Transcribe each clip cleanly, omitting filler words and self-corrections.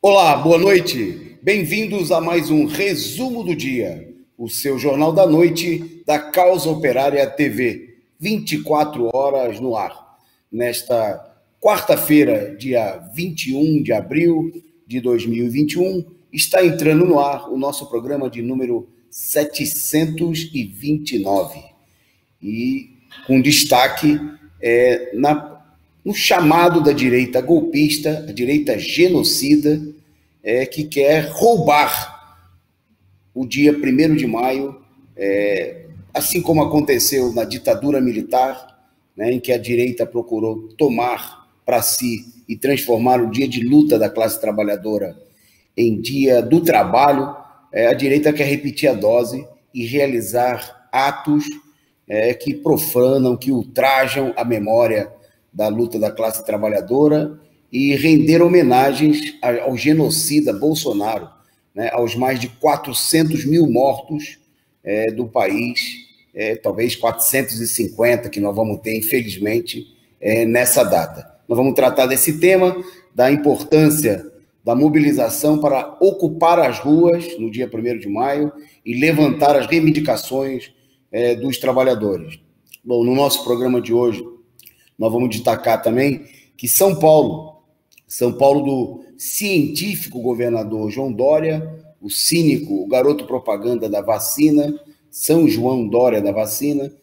Olá, boa noite. Bem-vindos a mais um Resumo do Dia, o seu jornal da noite da Causa Operária TV, 24 horas no ar. Nesta quarta-feira, dia 21 de abril de 2021, está entrando no ar o nosso programa de número 729. E com destaque no chamado da direita golpista, a direita genocida, que quer roubar o dia 1º de maio, assim como aconteceu na ditadura militar, né, em que a direita procurou tomar para si e transformar o dia de luta da classe trabalhadora em dia do trabalho. A direita quer repetir a dose e realizar atos que profanam, que ultrajam a memória da luta da classe trabalhadora e render homenagens ao genocida Bolsonaro, né, aos mais de 400 mil mortos do país, talvez 450 que nós vamos ter, infelizmente, nessa data. Nós vamos tratar desse tema, da importância da mobilização para ocupar as ruas no dia 1º de maio e levantar as reivindicações dos trabalhadores. Bom, no nosso programa de hoje, nós vamos destacar também que São Paulo do científico governador João Dória, o cínico, o garoto propaganda da vacina, São João Dória da vacina,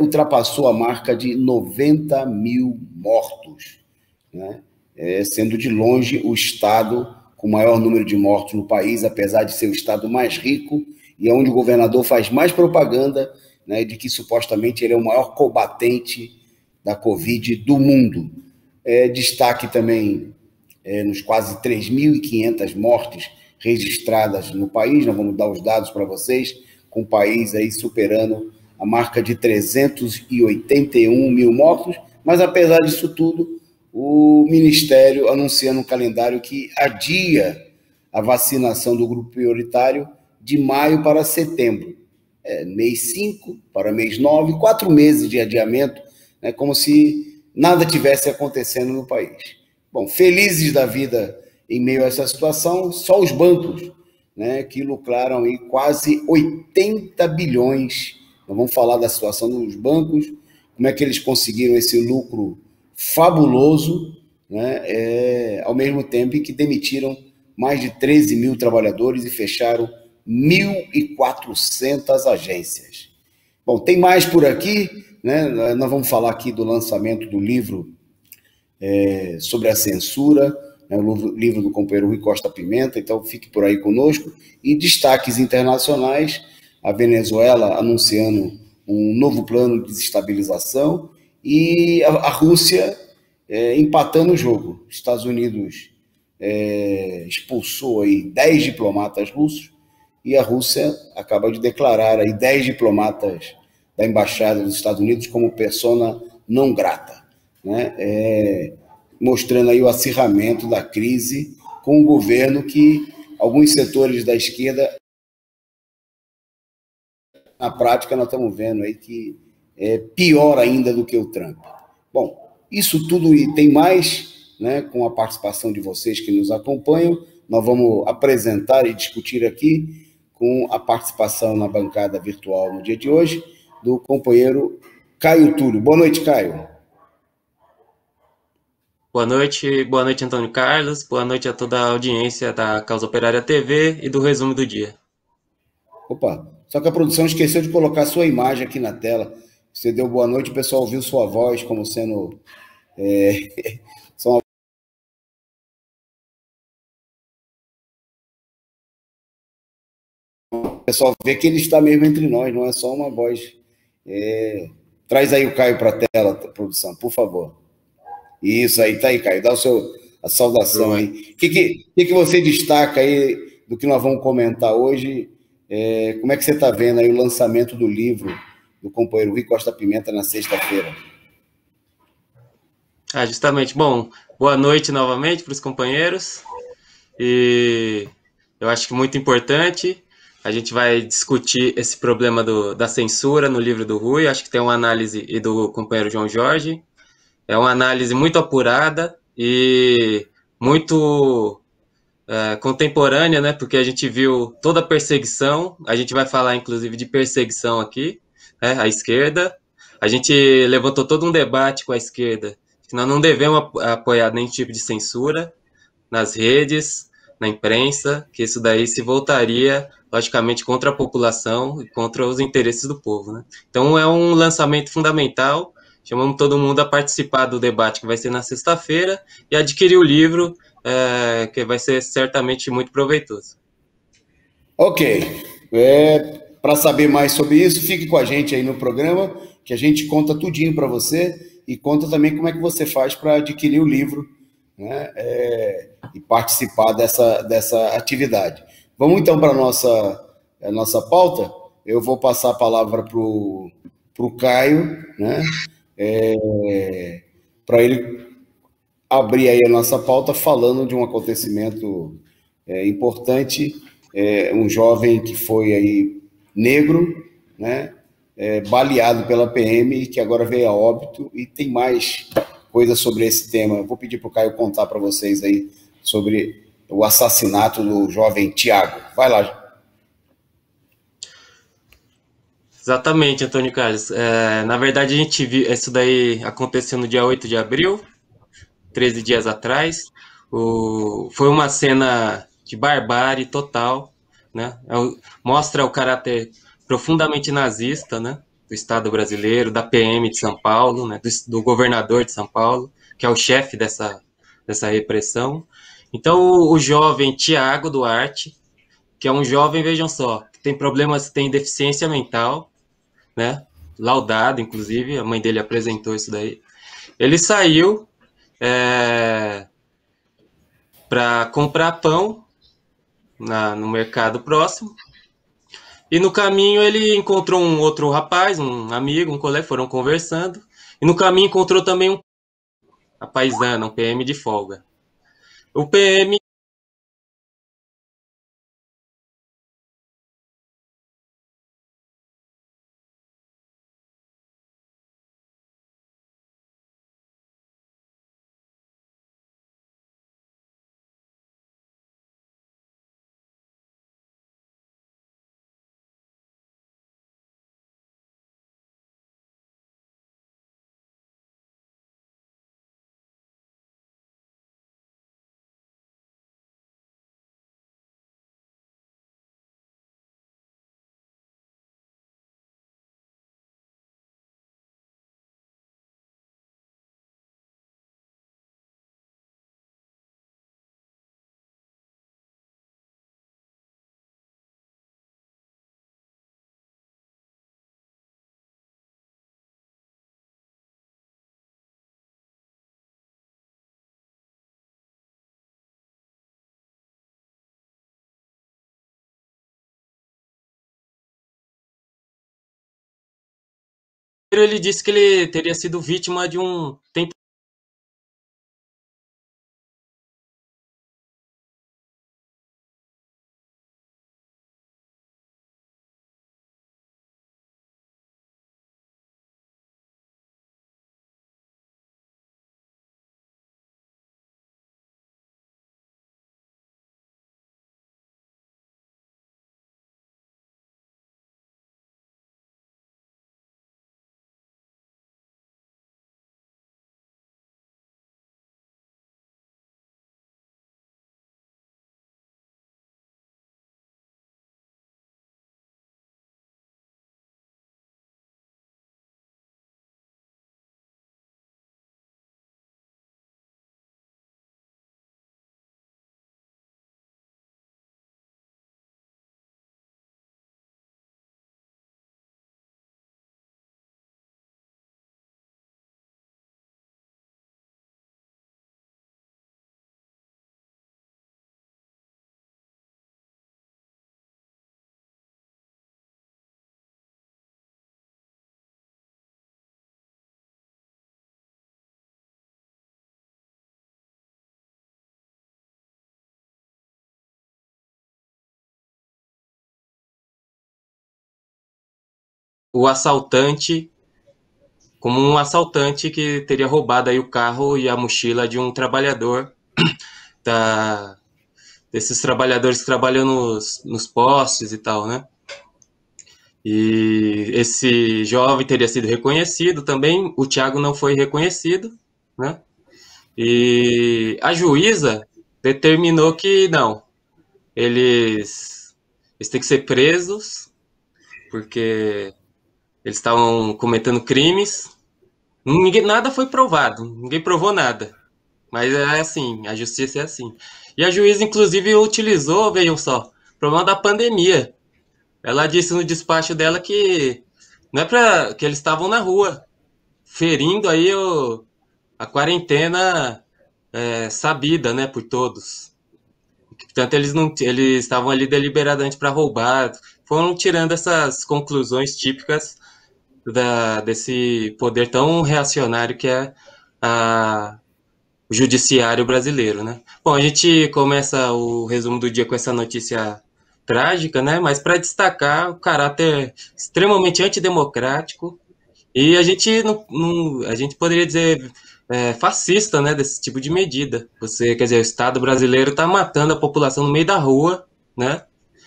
ultrapassou a marca de 90 mil mortos, né? Sendo de longe o estado com o maior número de mortos no país, apesar de ser o estado mais rico e onde o governador faz mais propaganda, né, de que supostamente ele é o maior combatente da Covid do mundo. Destaque também nos quase 3.500 mortes registradas no país. Nós vamos dar os dados para vocês, com o país aí superando a marca de 381 mil mortos, mas apesar disso tudo, o Ministério anunciando um calendário que adia a vacinação do grupo prioritário de maio para setembro. Mês 5 para mês 9, 4 meses de adiamento, né, como se nada tivesse acontecendo no país. Bom, felizes da vida em meio a essa situação, só os bancos, né, que lucraram aí quase 80 bilhões. Nós vamos falar da situação dos bancos, como é que eles conseguiram esse lucro fabuloso, né, ao mesmo tempo em que demitiram mais de 13 mil trabalhadores e fecharam 1.400 agências. Bom, tem mais por aqui, né? Nós vamos falar aqui do lançamento do livro sobre a censura, né, o livro do companheiro Rui Costa Pimenta, então fique por aí conosco. E destaques internacionais: a Venezuela anunciando um novo plano de desestabilização e a Rússia empatando o jogo. Os Estados Unidos expulsou aí 10 diplomatas russos e a Rússia acaba de declarar aí 10 diplomatas da Embaixada dos Estados Unidos como persona não grata, né? Mostrando aí o acirramento da crise com o governo que alguns setores da esquerda, na prática, nós estamos vendo aí que é pior ainda do que o Trump. Bom, isso tudo e tem mais, né, com a participação de vocês que nos acompanham. Nós vamos apresentar e discutir aqui com a participação na bancada virtual no dia de hoje do companheiro Caio Túlio. Boa noite, Caio. Boa noite, Antônio Carlos. Boa noite a toda a audiência da Causa Operária TV e do Resumo do Dia. Opa, só que a produção esqueceu de colocar a sua imagem aqui na tela. Você deu boa noite, o pessoal ouviu sua voz como sendo... O pessoal vê que ele está mesmo entre nós, não é só uma voz. Traz aí o Caio para a tela, produção, por favor. Isso aí, tá aí, Caio, dá a saudação aí. O que você destaca aí do que nós vamos comentar hoje? Como é que você está vendo aí o lançamento do livro do companheiro Rui Costa Pimenta na sexta-feira? Justamente. Bom, boa noite novamente para os companheiros. E eu acho que muito importante. A gente vai discutir esse problema da censura no livro do Rui. Acho que tem uma análise e do companheiro João Jorge. É uma análise muito apurada e muito contemporânea, né? Porque a gente viu toda a perseguição, a gente vai falar inclusive de perseguição aqui, né? À esquerda. A gente levantou todo um debate com a esquerda, que nós não devemos apoiar nenhum tipo de censura nas redes, na imprensa, que isso daí se voltaria, logicamente, contra a população e contra os interesses do povo, né? Então é um lançamento fundamental, chamamos todo mundo a participar do debate que vai ser na sexta-feira e adquirir o livro, que vai ser certamente muito proveitoso. Ok. Para saber mais sobre isso, fique com a gente aí no programa, que a gente conta tudinho para você e conta também como é que você faz para adquirir o livro, né? E participar dessa atividade. Vamos então para a nossa pauta. Eu vou passar a palavra para o Caio, né? Para ele abrir aí a nossa pauta falando de um acontecimento importante, um jovem que foi aí negro, né, baleado pela PM e que agora veio a óbito, e tem mais coisas sobre esse tema. Eu vou pedir para o Caio contar para vocês aí sobre o assassinato do jovem Tiago. Vai lá. Exatamente, Antônio Carlos. Na verdade, a gente viu isso daí aconteceu no dia 8 de abril, 13 dias atrás. Foi uma cena de barbárie total, né? Mostra o caráter profundamente nazista, né? Do Estado brasileiro, da PM de São Paulo, né? Do governador de São Paulo, que é o chefe dessa repressão. Então, o jovem Tiago Duarte, que é um jovem, vejam só, que tem problemas, tem deficiência mental, né? Laudado, inclusive, a mãe dele apresentou isso daí. Ele saiu para comprar pão no mercado próximo. E no caminho ele encontrou um outro rapaz, um amigo, um colega, foram conversando. E no caminho encontrou também a paisana, um PM de folga. O PM ele disse que ele teria sido vítima de um o assaltante, como um assaltante que teria roubado aí o carro e a mochila de um trabalhador da, desses trabalhadores que trabalham nos postes e tal, né? E esse jovem teria sido reconhecido também, o Thiago não foi reconhecido, né? E a juíza determinou que não, eles têm que ser presos, porque eles estavam cometendo crimes. Nada foi provado, ninguém provou nada. Mas é assim, a justiça é assim. E a juíza, inclusive, utilizou, veio só, o problema da pandemia. Ela disse no despacho dela que não é para que eles estavam na rua, ferindo aí a quarentena sabida, né, por todos. Portanto, eles estavam ali deliberadamente para roubar, foram tirando essas conclusões típicas desse poder tão reacionário que é o judiciário brasileiro, né? Bom, a gente começa o resumo do dia com essa notícia trágica, né? Mas para destacar o caráter extremamente antidemocrático e a gente a gente poderia dizer fascista, né? Desse tipo de medida. Quer dizer, o Estado brasileiro está matando a população no meio da rua, né?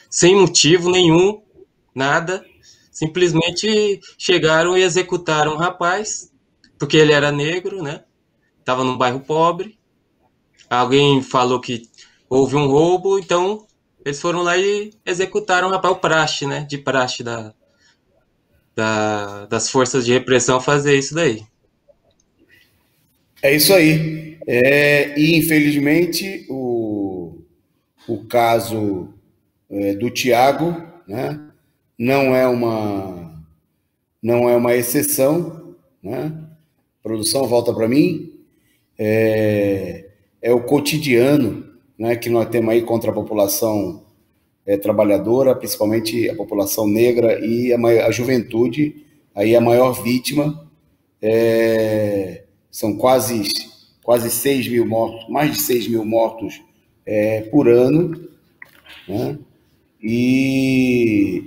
Sem motivo nenhum, nada. Simplesmente chegaram e executaram um rapaz porque ele era negro, né? Estava num bairro pobre, alguém falou que houve um roubo, então eles foram lá e executaram o rapaz, o praxe, né? De praxe das forças de repressão fazer isso daí. É isso aí. E infelizmente o caso do Thiago, né, não é uma exceção, né? Produção, volta para mim. É o cotidiano, né, que nós temos aí contra a população trabalhadora, principalmente a população negra e a juventude, aí a maior vítima. São quase 6 mil mortos, mais de 6 mil mortos por ano, né? E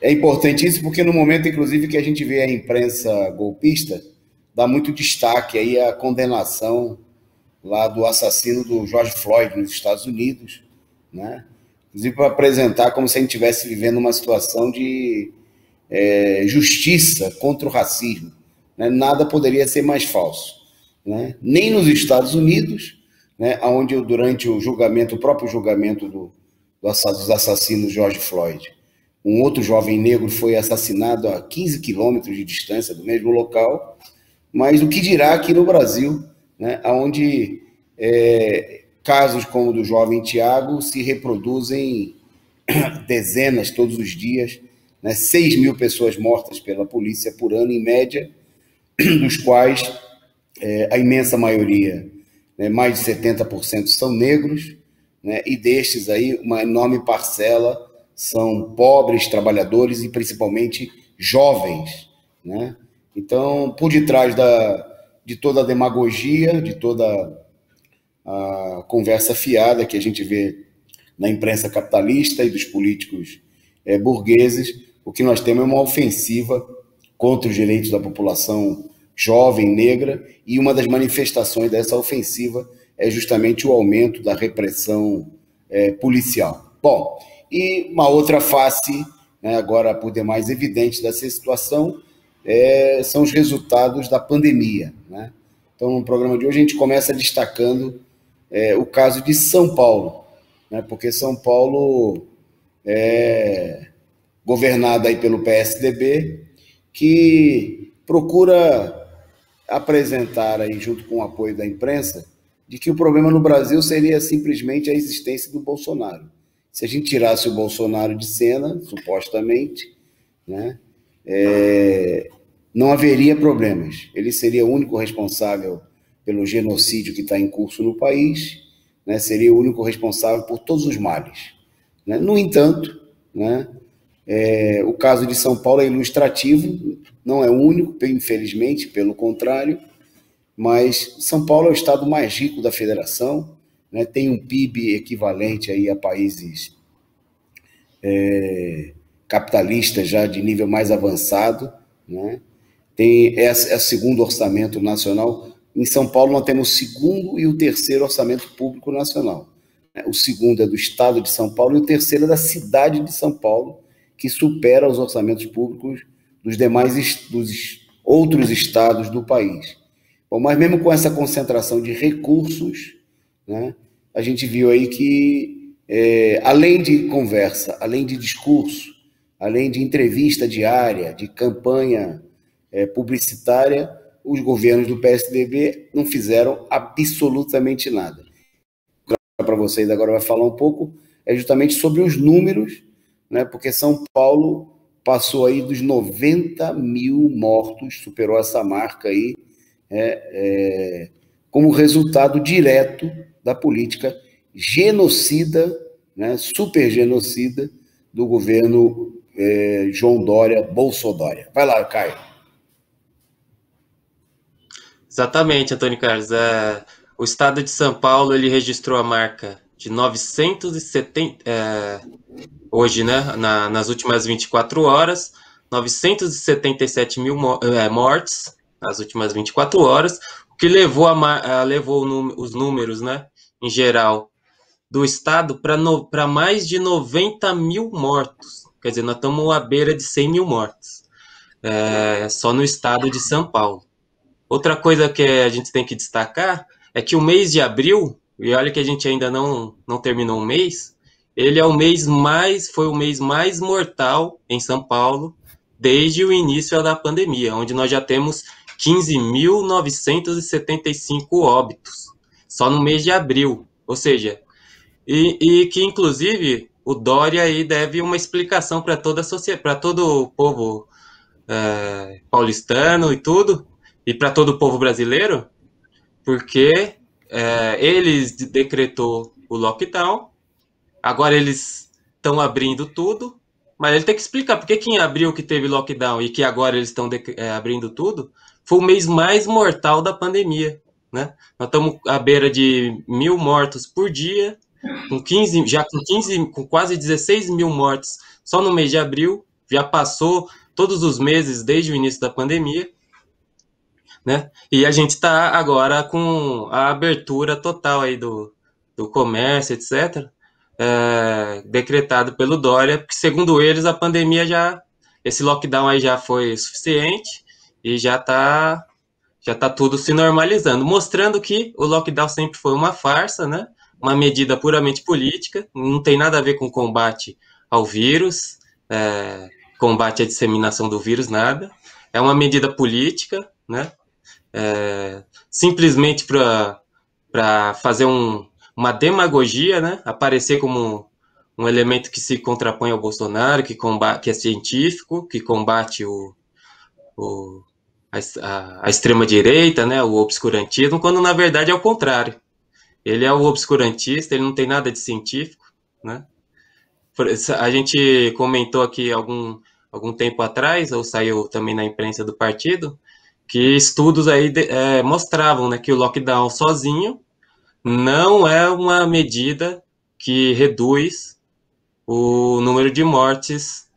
é importante isso porque no momento, inclusive, que a gente vê a imprensa golpista, dá muito destaque aí à condenação lá do assassino do George Floyd nos Estados Unidos, né? Inclusive para apresentar como se a gente estivesse vivendo uma situação de justiça contra o racismo, né? Nada poderia ser mais falso, né? Nem nos Estados Unidos, né, onde durante o julgamento, o próprio julgamento dos assassinos George Floyd, um outro jovem negro foi assassinado a 15 quilômetros de distância do mesmo local, mas o que dirá aqui no Brasil, né, onde casos como o do jovem Thiago se reproduzem dezenas todos os dias, né, 6 mil pessoas mortas pela polícia por ano, em média, dos quais a imensa maioria, né, mais de 70% são negros, né, e destes aí uma enorme parcela são pobres, trabalhadores e principalmente jovens, né? Então, por detrás de toda a demagogia, de toda a conversa fiada que a gente vê na imprensa capitalista e dos políticos burgueses, o que nós temos é uma ofensiva contra os direitos da população jovem, negra, e uma das manifestações dessa ofensiva é justamente o aumento da repressão policial. Bom, e uma outra face, né, agora por demais evidente dessa situação, são os resultados da pandemia, né? Então, no programa de hoje, a gente começa destacando o caso de São Paulo, né? Porque São Paulo é governada aí pelo PSDB, que procura apresentar aí, junto com o apoio da imprensa, de que o problema no Brasil seria simplesmente a existência do Bolsonaro. Se a gente tirasse o Bolsonaro de cena, supostamente, né, não haveria problemas. Ele seria o único responsável pelo genocídio que está em curso no país, né, seria o único responsável por todos os males, né? No entanto, né, o caso de São Paulo é ilustrativo, não é único, infelizmente, pelo contrário, mas São Paulo é o estado mais rico da federação, né, tem um PIB equivalente aí a países capitalistas já de nível mais avançado, né? É o segundo orçamento nacional. Em São Paulo nós temos o segundo e o terceiro orçamento público nacional. O segundo é do Estado de São Paulo e o terceiro é da cidade de São Paulo, que supera os orçamentos públicos dos demais dos outros estados do país. Bom, mas mesmo com essa concentração de recursos, né, a gente viu aí que, além de conversa, além de discurso, além de entrevista diária, de campanha publicitária, os governos do PSDB não fizeram absolutamente nada. Para vocês agora vai falar um pouco, é justamente sobre os números, né, porque São Paulo passou aí dos 90 mil mortos, superou essa marca aí, como resultado direto da política genocida, né, super genocida, do governo João Dória, Bolsonaro. Vai lá, Caio. Exatamente, Antônio Carlos. O estado de São Paulo ele registrou a marca de 970, hoje, né, nas últimas 24 horas, 977 mil mortes nas últimas 24 horas, o que levou, os números, né, em geral, do estado para mais de 90 mil mortos. Quer dizer, nós estamos à beira de 100 mil mortos, só no estado de São Paulo. Outra coisa que a gente tem que destacar é que o mês de abril, e olha que a gente ainda não terminou o mês, ele foi o mês mais mortal em São Paulo desde o início da pandemia, onde nós já temos 15.975 óbitos, só no mês de abril. Ou seja, e que inclusive o Dória aí deve uma explicação para toda a sociedade, para todo o povo paulistano e tudo, e para todo o povo brasileiro, porque eles decretou o lockdown, agora eles estão abrindo tudo, mas ele tem que explicar porque que em abril que teve lockdown e que agora eles estão abrindo tudo, foi o mês mais mortal da pandemia, né? Nós estamos à beira de 1.000 mortos por dia, com quase 16 mil mortes só no mês de abril, já passou todos os meses desde o início da pandemia, né? E a gente está agora com a abertura total aí do comércio, etc., decretado pelo Dória, porque segundo eles a pandemia esse lockdown aí já foi suficiente e já tá tudo se normalizando, mostrando que o lockdown sempre foi uma farsa, né? Uma medida puramente política, não tem nada a ver com combate ao vírus, combate à disseminação do vírus, nada. É uma medida política, né? Simplesmente para fazer uma demagogia, né? Aparecer como um elemento que se contrapõe ao Bolsonaro, que é científico, que combate a extrema-direita, né? O obscurantismo, quando na verdade é o contrário. Ele é o obscurantista, ele não tem nada de científico, né? A gente comentou aqui algum tempo atrás, ou saiu também na imprensa do partido, que estudos aí mostravam, né, que o lockdown sozinho não é uma medida que reduz o número de mortes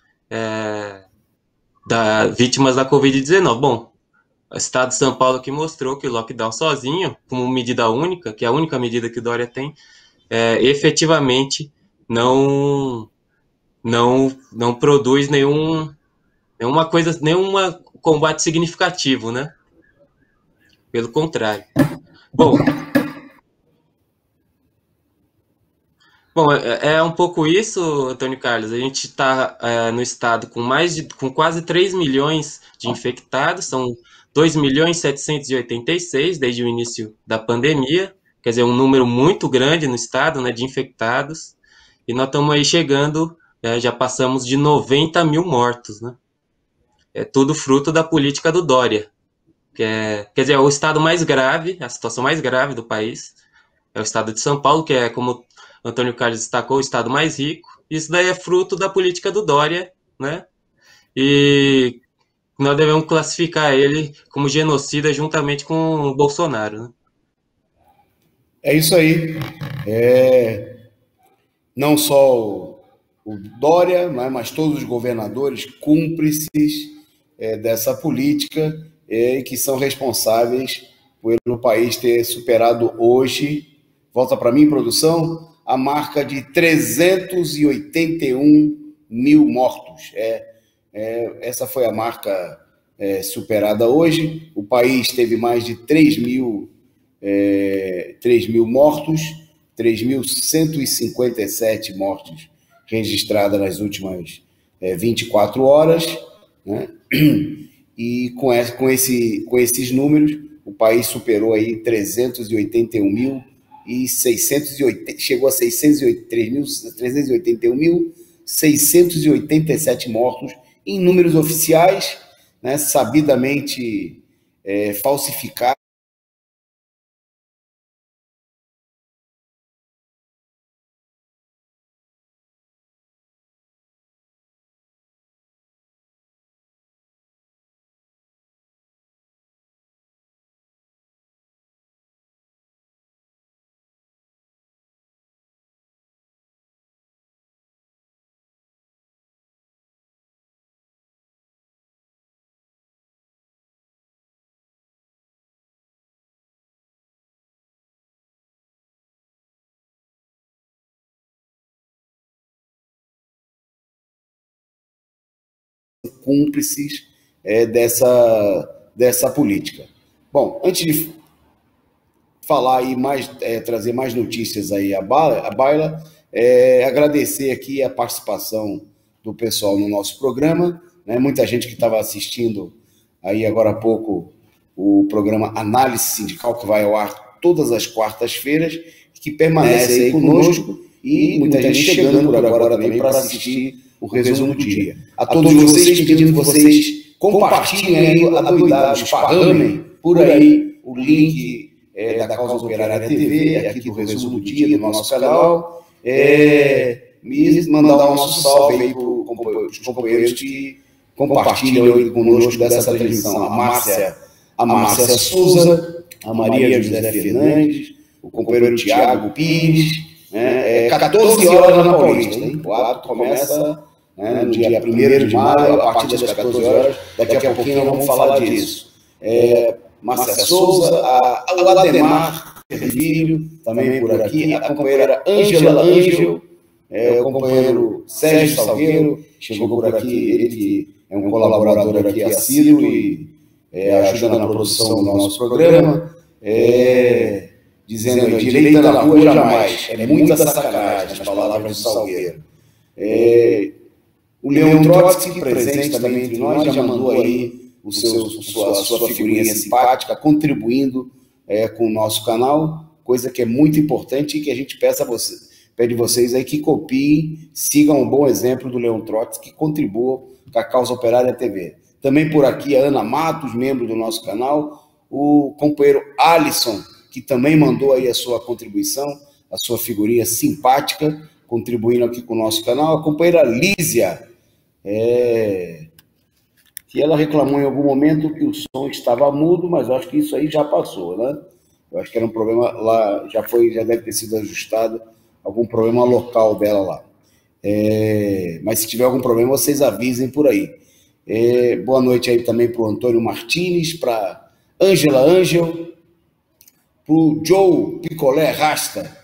vítimas da Covid-19. Bom, o estado de São Paulo que mostrou que o lockdown sozinho, como medida única, que é a única medida que o Dória tem, efetivamente não produz nenhum combate significativo, né? Pelo contrário. Bom, é um pouco isso, Antônio Carlos. A gente está no estado com quase 3 milhões de infectados, são 2.786 desde o início da pandemia, quer dizer, um número muito grande no estado, né, de infectados, e nós estamos aí chegando, já passamos de 90 mil mortos, né? É tudo fruto da política do Dória, quer dizer, é o estado mais grave, a situação mais grave do país, é o estado de São Paulo, que é, como Antônio Carlos destacou, o estado mais rico. Isso daí é fruto da política do Dória, né? E nós devemos classificar ele como genocida juntamente com o Bolsonaro, né? É isso aí. Não só o Dória, mas todos os governadores cúmplices dessa política que são responsáveis pelo país ter superado hoje, volta para mim, produção, a marca de 381 mil mortos. Essa foi a marca superada hoje. O país teve mais de 3 mil mortos, 3.157 mortes registradas nas últimas 24 horas, né? E com esses números, o país superou aí 381.680, chegou a 381.687 mortos em números oficiais, né, sabidamente falsificados. Cúmplices dessa política. Bom, antes de falar aí trazer mais notícias aí à baila, agradecer aqui a participação do pessoal no nosso programa, né? Muita gente que estava assistindo aí agora há pouco o programa Análise Sindical, que vai ao ar todas as quartas-feiras, que permanece aí conosco, e muita gente chegando por agora também para assistir o resumo do dia. A todos vocês, pedindo que vocês compartilhem aí, adoidados, esparramem por aí o link da Causa Operária TV, aqui do resumo do dia, do nosso canal, e mandar o nosso salve aí para os companheiros que compartilham aí conosco dessa transmissão. A Márcia Souza, a Maria José Fernandes, o companheiro Tiago Pires, 14 horas na Paulista, hein? O ato começa no dia 1º de maio, a partir das 14 horas, daqui a pouquinho nós vamos falar disso. Márcia Souza, o Ademar Filho, também por aqui, a companheira Ângela Ângel, o companheiro Sérgio Salgueiro, chegou por aqui, ele que é um colaborador aqui assíduo e ajuda na produção do nosso programa, dizendo aí, direita na rua jamais, é muita sacanagem, as palavras do Salgueiro. O Leon Trotsky, presente também entre nós, já mandou aí sua figurinha simpática, contribuindo com o nosso canal, coisa que é muito importante e que a gente pede vocês aí que copiem, sigam um bom exemplo do Leon Trotsky, que contribuam com a Causa Operária TV. Também por aqui a Ana Matos, membro do nosso canal, o companheiro Alisson, que também mandou aí a sua contribuição, a sua figurinha simpática, contribuindo aqui com o nosso canal. A companheira Lísia, que ela reclamou em algum momento que o som estava mudo, mas eu acho que isso aí já passou, né? Eu acho que era um problema lá, já deve ter sido ajustado, algum problema local dela lá. Mas se tiver algum problema, vocês avisem por aí. Boa noite aí também para o Antônio Martins, para Ângela Ângel, para o Joe Picolé Rasta,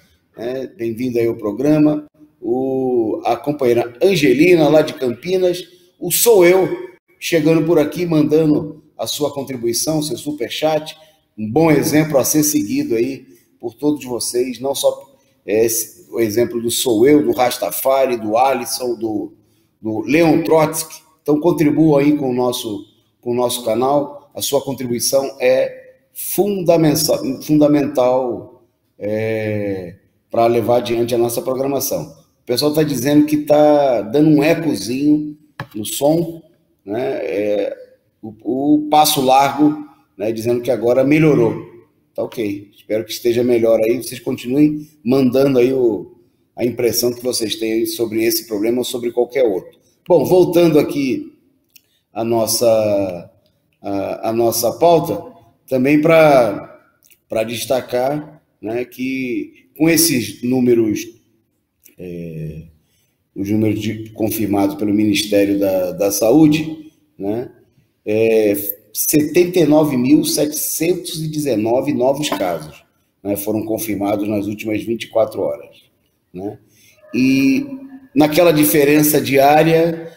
bem-vindo aí ao programa, a companheira Angelina, lá de Campinas, o Sou Eu, chegando por aqui, mandando a sua contribuição, seu superchat, um bom exemplo a ser seguido aí por todos vocês, não só o exemplo do Sou Eu, do Rastafari, do Alisson, do Leon Trotsky. Então contribua aí com o nosso canal, a sua contribuição é fundamental para levar adiante a nossa programação. O pessoal está dizendo que está dando um ecozinho no som, né? O passo largo, né? Dizendo que agora melhorou. Tá ok. Espero que esteja melhor aí. Vocês continuem mandando aí a impressão que vocês têm sobre esse problema ou sobre qualquer outro. Bom, voltando aqui à nossa pauta, também para destacar, né, que com esses números, os números confirmados pelo Ministério da Saúde, né, 79.719 novos casos, né, foram confirmados nas últimas 24 horas. né? E naquela diferença diária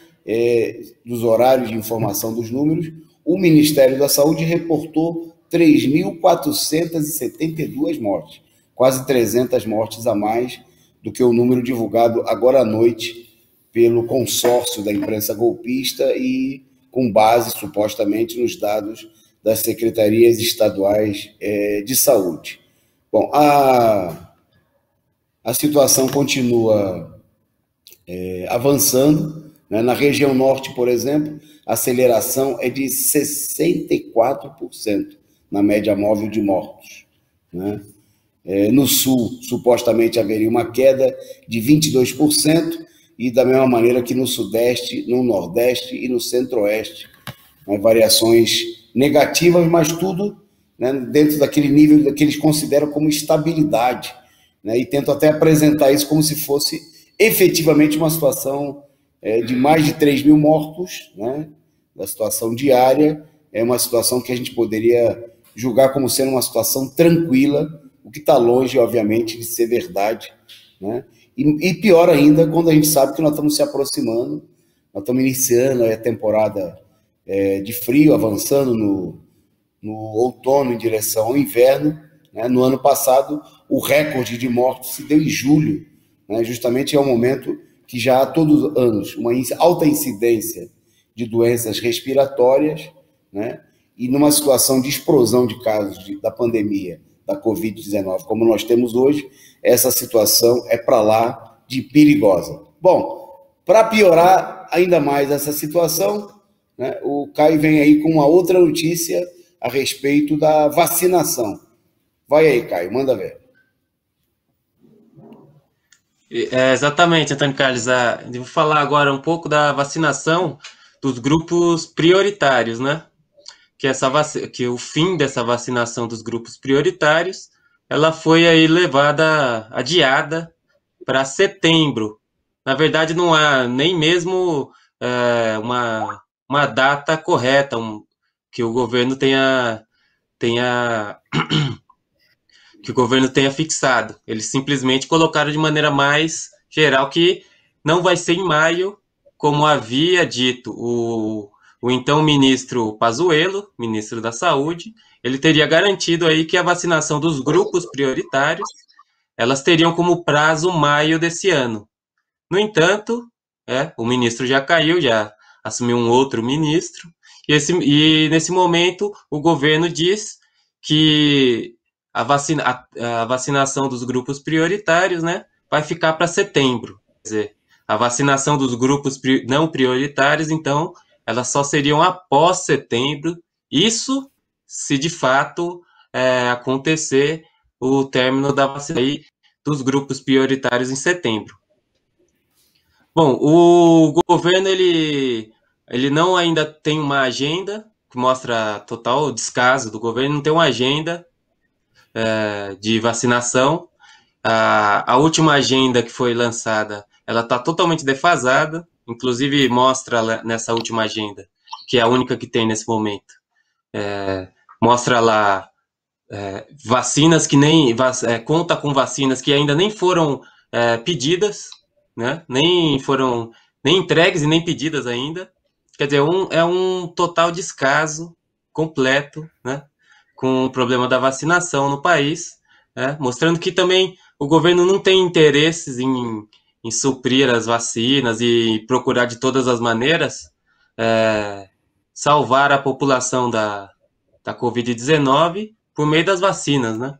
dos horários de informação dos números, o Ministério da Saúde reportou 3.472 mortes, quase 300 mortes a mais do que o número divulgado agora à noite pelo consórcio da imprensa golpista e com base, supostamente, nos dados das secretarias estaduais de saúde. Bom, a situação continua avançando, né? Na região norte, por exemplo, a aceleração é de 64% na média móvel de mortos, né? No sul, supostamente haveria uma queda de 22%, e da mesma maneira que no sudeste, no nordeste e no centro-oeste, né? Variações negativas, mas tudo, né, dentro daquele nível que eles consideram como estabilidade, né? E tentam até apresentar isso como se fosse efetivamente uma situação de mais de 3 mil mortos, né? Da situação diária, é uma situação que a gente poderia julgar como sendo uma situação tranquila, o que está longe, obviamente, de ser verdade, né? E pior ainda, quando a gente sabe que nós estamos se aproximando, nós estamos iniciando a temporada de frio, avançando no outono em direção ao inverno, né? No ano passado, o recorde de mortos se deu em julho, né? Justamente é um momento que já há todos os anos uma alta incidência de doenças respiratórias, né? E numa situação de explosão de casos da pandemia da Covid-19, como nós temos hoje, essa situação é para lá de perigosa. Bom, para piorar ainda mais essa situação, né, o Caio vem aí com uma outra notícia a respeito da vacinação. Vai aí, Caio, manda ver. Exatamente, Antônio Carlos. Eu vou falar agora um pouco da vacinação dos grupos prioritários, né? Que o fim dessa vacinação dos grupos prioritários, ela foi aí adiada para setembro. Na verdade, não há nem mesmo uma data correta que o governo tenha que o governo tenha fixado. Eles simplesmente colocaram de maneira mais geral que não vai ser em maio, como havia dito o então ministro Pazuello, ministro da Saúde. Ele teria garantido aí que a vacinação dos grupos prioritários, elas teriam como prazo maio desse ano. No entanto, o ministro já caiu, já assumiu um outro ministro, e nesse momento o governo diz que a vacinação dos grupos prioritários, né, vai ficar para setembro. Quer dizer, a vacinação dos grupos não prioritários, então, elas só seriam após setembro. Isso se de fato acontecer o término da vacinação dos grupos prioritários em setembro. Bom, o governo ele não ainda tem uma agenda, que mostra total descaso do governo, não tem uma agenda de vacinação. A última agenda que foi lançada, ela está totalmente defasada, inclusive mostra nessa última agenda, que é a única que tem nesse momento, mostra lá vacinas que conta com vacinas que ainda nem foram pedidas, né? Nem foram nem entregues e nem pedidas ainda. Quer dizer, é um total descaso completo, né, com o problema da vacinação no país, né, mostrando que também o governo não tem interesses em suprir as vacinas e procurar de todas as maneiras salvar a população da Covid-19 por meio das vacinas, né?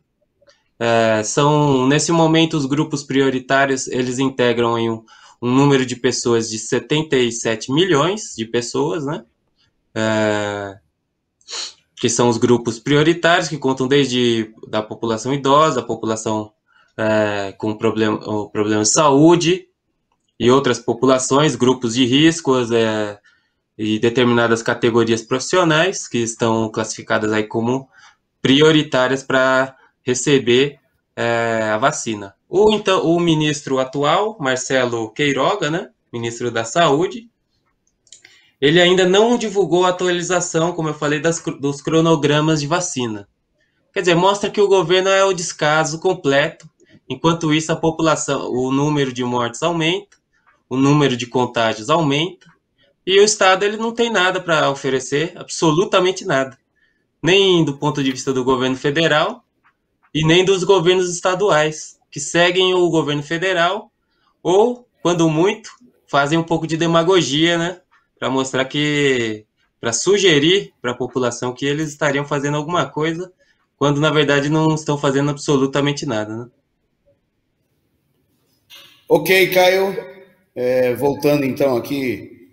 Nesse momento, os grupos prioritários, eles integram em um número de pessoas de 77 milhões de pessoas, né? Que são os grupos prioritários, que contam desde da população idosa, a população com problemas de saúde e outras populações, grupos de riscos e determinadas categorias profissionais que estão classificadas aí como prioritárias para receber a vacina. O ministro atual, Marcelo Queiroga, né, ministro da Saúde, ele ainda não divulgou a atualização, como eu falei, dos cronogramas de vacina. Quer dizer, mostra que o governo é o descaso completo Enquanto isso, a população, o número de mortes aumenta, o número de contágios aumenta, e o Estado ele não tem nada para oferecer, absolutamente nada. Nem do ponto de vista do governo federal e nem dos governos estaduais, que seguem o governo federal ou, quando muito, fazem um pouco de demagogia, né? Para mostrar que, para sugerir para a população que eles estariam fazendo alguma coisa, quando na verdade não estão fazendo absolutamente nada, né? Ok, Caio. Voltando então aqui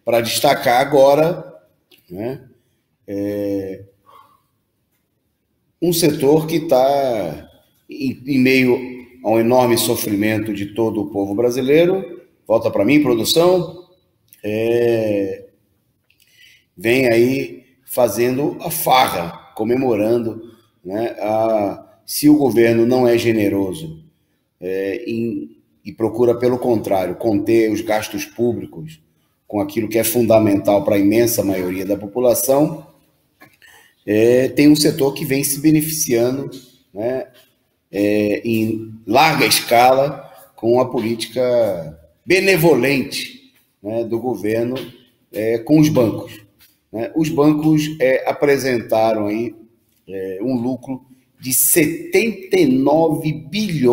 para destacar agora, né, um setor que está em meio a um enorme sofrimento de todo o povo brasileiro. Volta para mim, produção. Vem aí fazendo a farra, comemorando, né, se o governo não é generoso e procura, pelo contrário, conter os gastos públicos com aquilo que é fundamental para a imensa maioria da população, tem um setor que vem se beneficiando, né, em larga escala com a política benevolente, né, do governo com os bancos. Né? Os bancos apresentaram aí um lucro de 79 bilhões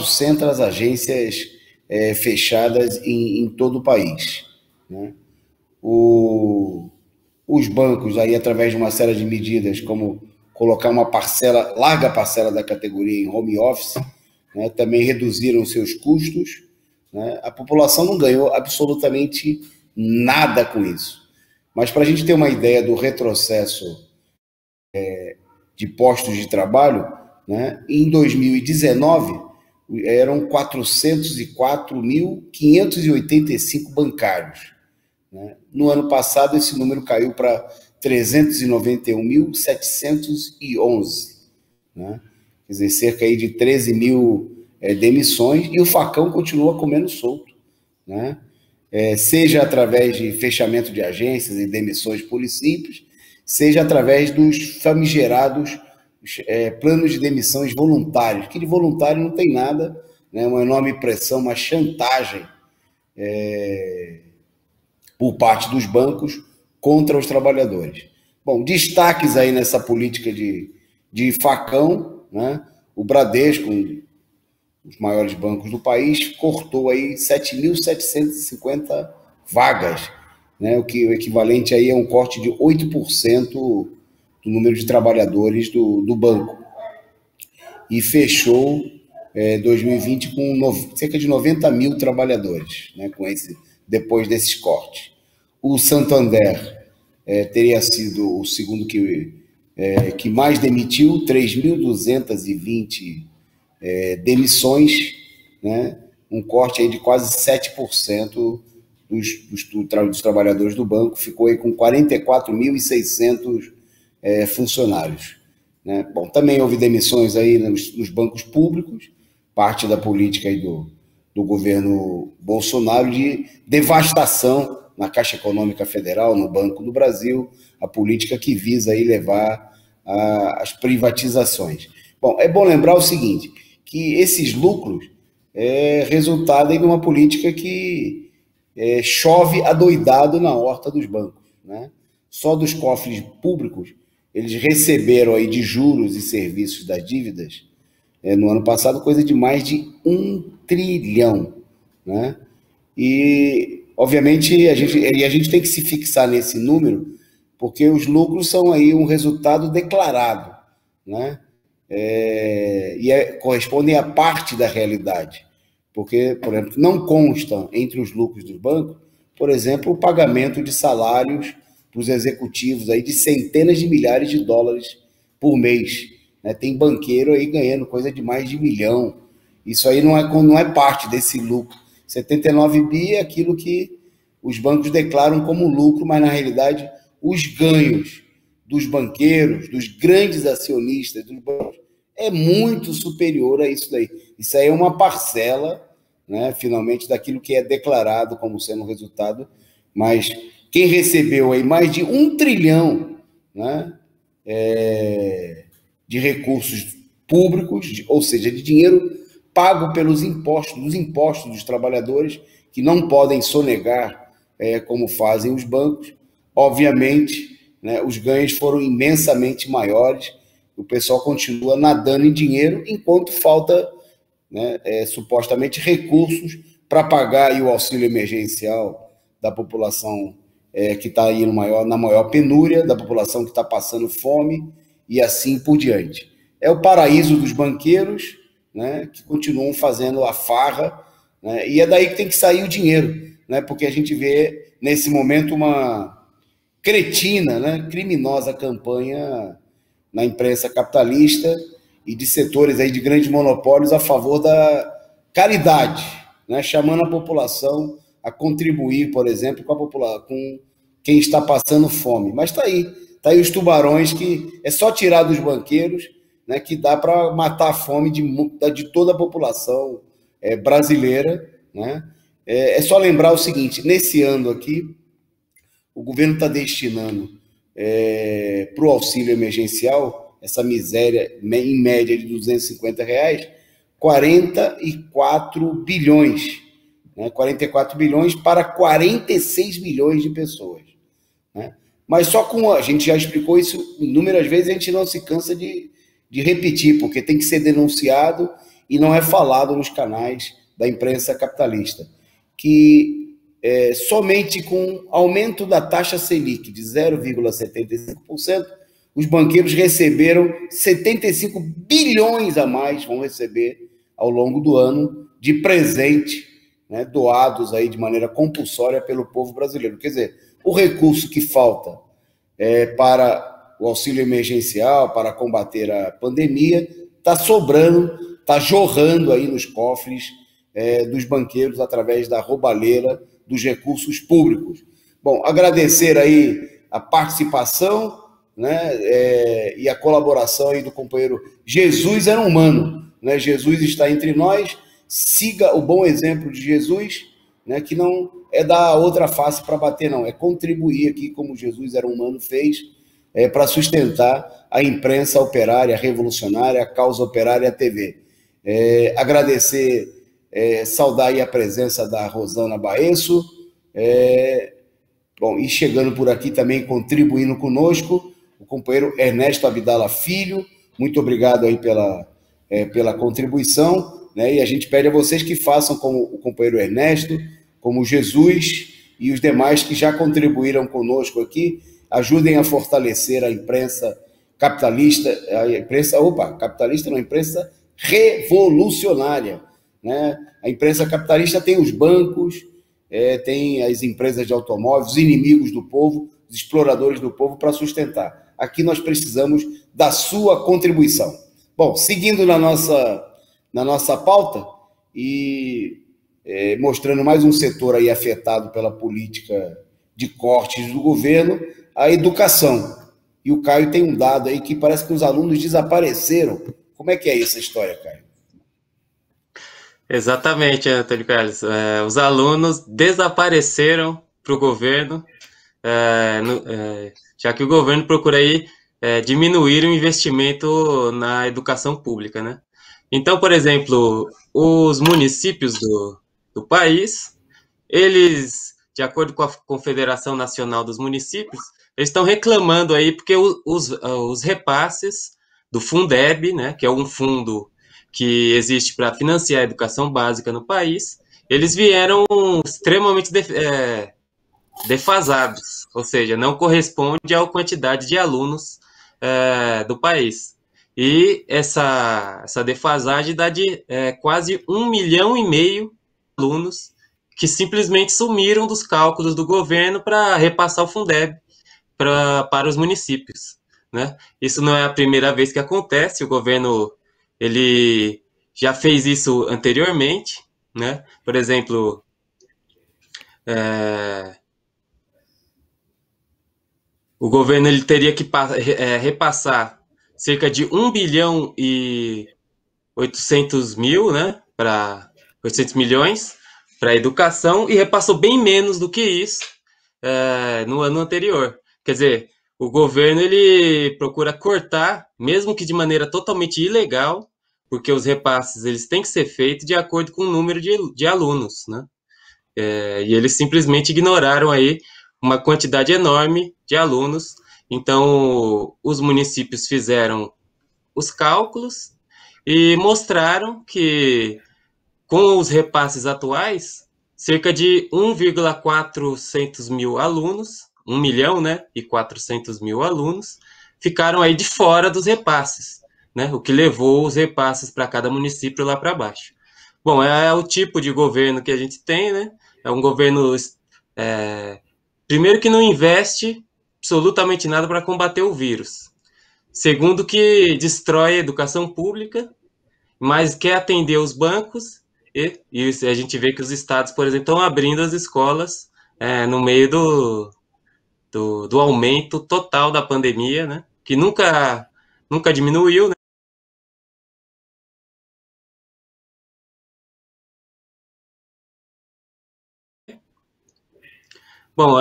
centro as agências fechadas em todo o país. Né? Os bancos, aí, através de uma série de medidas, como colocar uma larga parcela da categoria em home office, né, também reduziram seus custos. Né? A população não ganhou absolutamente nada com isso. Mas para a gente ter uma ideia do retrocesso de postos de trabalho, né, em 2019 eram 404.585 bancários. Né? No ano passado, esse número caiu para 391.711. Né? Quer dizer, cerca aí de 13 mil demissões, e o facão continua comendo solto. Né? Seja através de fechamento de agências e demissões pura e simples, seja através dos famigerados planos de demissões voluntários, que de voluntário não tem nada, né? Uma enorme pressão, uma chantagem por parte dos bancos contra os trabalhadores. Bom, destaques aí nessa política de facão, né? O Bradesco, um dos maiores bancos do país, cortou aí 7.750 vagas, né? O equivalente aí é um corte de 8% do número de trabalhadores do banco. E fechou 2020 com cerca de 90 mil trabalhadores, né, depois desses cortes. O Santander teria sido o segundo que mais demitiu, 3.220 demissões, né, um corte aí de quase 7% dos trabalhadores do banco, ficou aí com 44.600 funcionários. Né? Bom, também houve demissões aí nos bancos públicos, parte da política aí do governo Bolsonaro de devastação na Caixa Econômica Federal, no Banco do Brasil, a política que visa aí levar às privatizações. Bom, é bom lembrar o seguinte, que esses lucros é resultado aí de uma política que chove adoidado na horta dos bancos. Né? Só dos cofres públicos, eles receberam aí de juros e serviços das dívidas no ano passado, coisa de mais de 1 trilhão, né? E, obviamente, a gente tem que se fixar nesse número, porque os lucros são aí um resultado declarado, né? Correspondem a parte da realidade, porque, por exemplo, não consta entre os lucros dos bancos, por exemplo, o pagamento de salários para os executivos aí de centenas de milhares de dólares por mês, né? Tem banqueiro aí ganhando coisa de mais de 1 milhão. Isso aí não é parte desse lucro. 79 bi é aquilo que os bancos declaram como lucro, mas na realidade os ganhos dos banqueiros, dos grandes acionistas dos bancos, é muito superior a isso daí. Isso aí é uma parcela, né, finalmente, daquilo que é declarado como sendo resultado, mas quem recebeu aí mais de 1 trilhão, né, de recursos públicos, ou seja, de dinheiro pago pelos impostos dos trabalhadores, que não podem sonegar, como fazem os bancos, obviamente, né, os ganhos foram imensamente maiores, o pessoal continua nadando em dinheiro, enquanto falta, né, supostamente recursos para pagar aí o auxílio emergencial da população que está aí na maior penúria, da população que está passando fome e assim por diante. É o paraíso dos banqueiros, né, que continuam fazendo a farra, né, e é daí que tem que sair o dinheiro, né, porque a gente vê nesse momento uma cretina, né, criminosa campanha na imprensa capitalista e de setores aí de grandes monopólios a favor da caridade, né, chamando a população a contribuir, por exemplo, com quem está passando fome. Mas está aí os tubarões que é só tirar dos banqueiros, né, que dá para matar a fome de toda a população brasileira, né? É só lembrar o seguinte: nesse ano aqui, o governo está destinando para o auxílio emergencial, essa miséria em média de R$ 250, 44 bilhões, né? 44 bilhões para 46 milhões de pessoas, né? Mas só a gente já explicou isso inúmeras vezes, a gente não se cansa de repetir, porque tem que ser denunciado e não é falado nos canais da imprensa capitalista, que somente com aumento da taxa Selic de 0,75%, os banqueiros receberam 75 bilhões a mais, vão receber ao longo do ano, de presente, né, doados aí de maneira compulsória pelo povo brasileiro. Quer dizer, o recurso que falta para o auxílio emergencial, para combater a pandemia, está sobrando, está jorrando aí nos cofres dos banqueiros através da roubalheira dos recursos públicos. Bom, agradecer aí a participação, né, e a colaboração aí do companheiro Jesus Era Humano, né? Jesus está entre nós, siga o bom exemplo de Jesus, né, que não é dar outra face para bater, não, é contribuir aqui como Jesus Era Humano fez, para sustentar a imprensa operária, revolucionária, a causa operária, a TV. Agradecer, saudar aí a presença da Rosana Baesso, bom, e chegando por aqui também, contribuindo conosco, o companheiro Ernesto Abdala Filho, muito obrigado aí pela contribuição, né? E a gente pede a vocês que façam como o companheiro Ernesto, como Jesus e os demais que já contribuíram conosco aqui, ajudem a fortalecer a imprensa capitalista, capitalista não, a imprensa revolucionária, né? A imprensa capitalista tem os bancos, tem as empresas de automóveis, os inimigos do povo, os exploradores do povo para sustentar. Aqui nós precisamos da sua contribuição. Bom, seguindo na nossa pauta e mostrando mais um setor aí afetado pela política de cortes do governo, a educação. E o Caio tem um dado aí que parece que os alunos desapareceram. Como é que é essa história, Caio? Exatamente, Antônio Carlos. Os alunos desapareceram para o governo, já que o governo procura aí diminuir o investimento na educação pública, né? Então, por exemplo, os municípios do país, eles, de acordo com a Confederação Nacional dos Municípios, eles estão reclamando aí porque os repasses do Fundeb, né, que é um fundo que existe para financiar a educação básica no país, eles vieram extremamente defasados, ou seja, não corresponde à quantidade de alunos do país. E essa defasagem dá de quase 1,5 milhão de alunos que simplesmente sumiram dos cálculos do governo para repassar o Fundeb para os municípios, né? Isso não é a primeira vez que acontece, o governo ele já fez isso anteriormente, né? Por exemplo, o governo ele teria que repassar cerca de 1 bilhão e 800 mil, né, para 800 milhões para a educação e repassou bem menos do que isso no ano anterior. Quer dizer, o governo ele procura cortar, mesmo que de maneira totalmente ilegal, porque os repasses eles têm que ser feitos de acordo com o número de alunos, né? E eles simplesmente ignoraram aí uma quantidade enorme de alunos. Então, os municípios fizeram os cálculos e mostraram que, com os repasses atuais, cerca de 1,400 mil alunos, 1 milhão, né, e 400 mil alunos, ficaram aí de fora dos repasses, né, o que levou os repasses para cada município lá para baixo. Bom, é o tipo de governo que a gente tem, né? É um governo, primeiro, que não investe absolutamente nada para combater o vírus. Segundo, que destrói a educação pública, mas quer atender os bancos, e a gente vê que os estados, por exemplo, estão abrindo as escolas no meio do aumento total da pandemia, né? Que nunca diminuiu, né? Bom,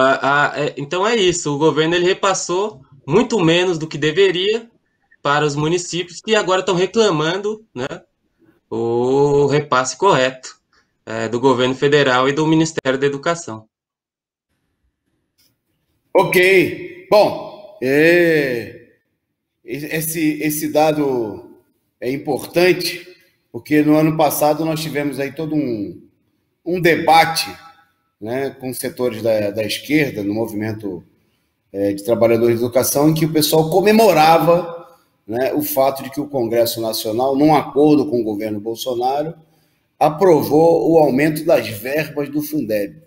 então é isso. O governo ele repassou muito menos do que deveria para os municípios que agora estão reclamando, né, o repasse correto do governo federal e do Ministério da Educação. Ok. Bom, esse dado é importante, porque no ano passado nós tivemos aí todo um debate, né, com setores da esquerda, no movimento de trabalhadores de educação, em que o pessoal comemorava, né, o fato de que o Congresso Nacional, num acordo com o governo Bolsonaro, aprovou o aumento das verbas do Fundeb,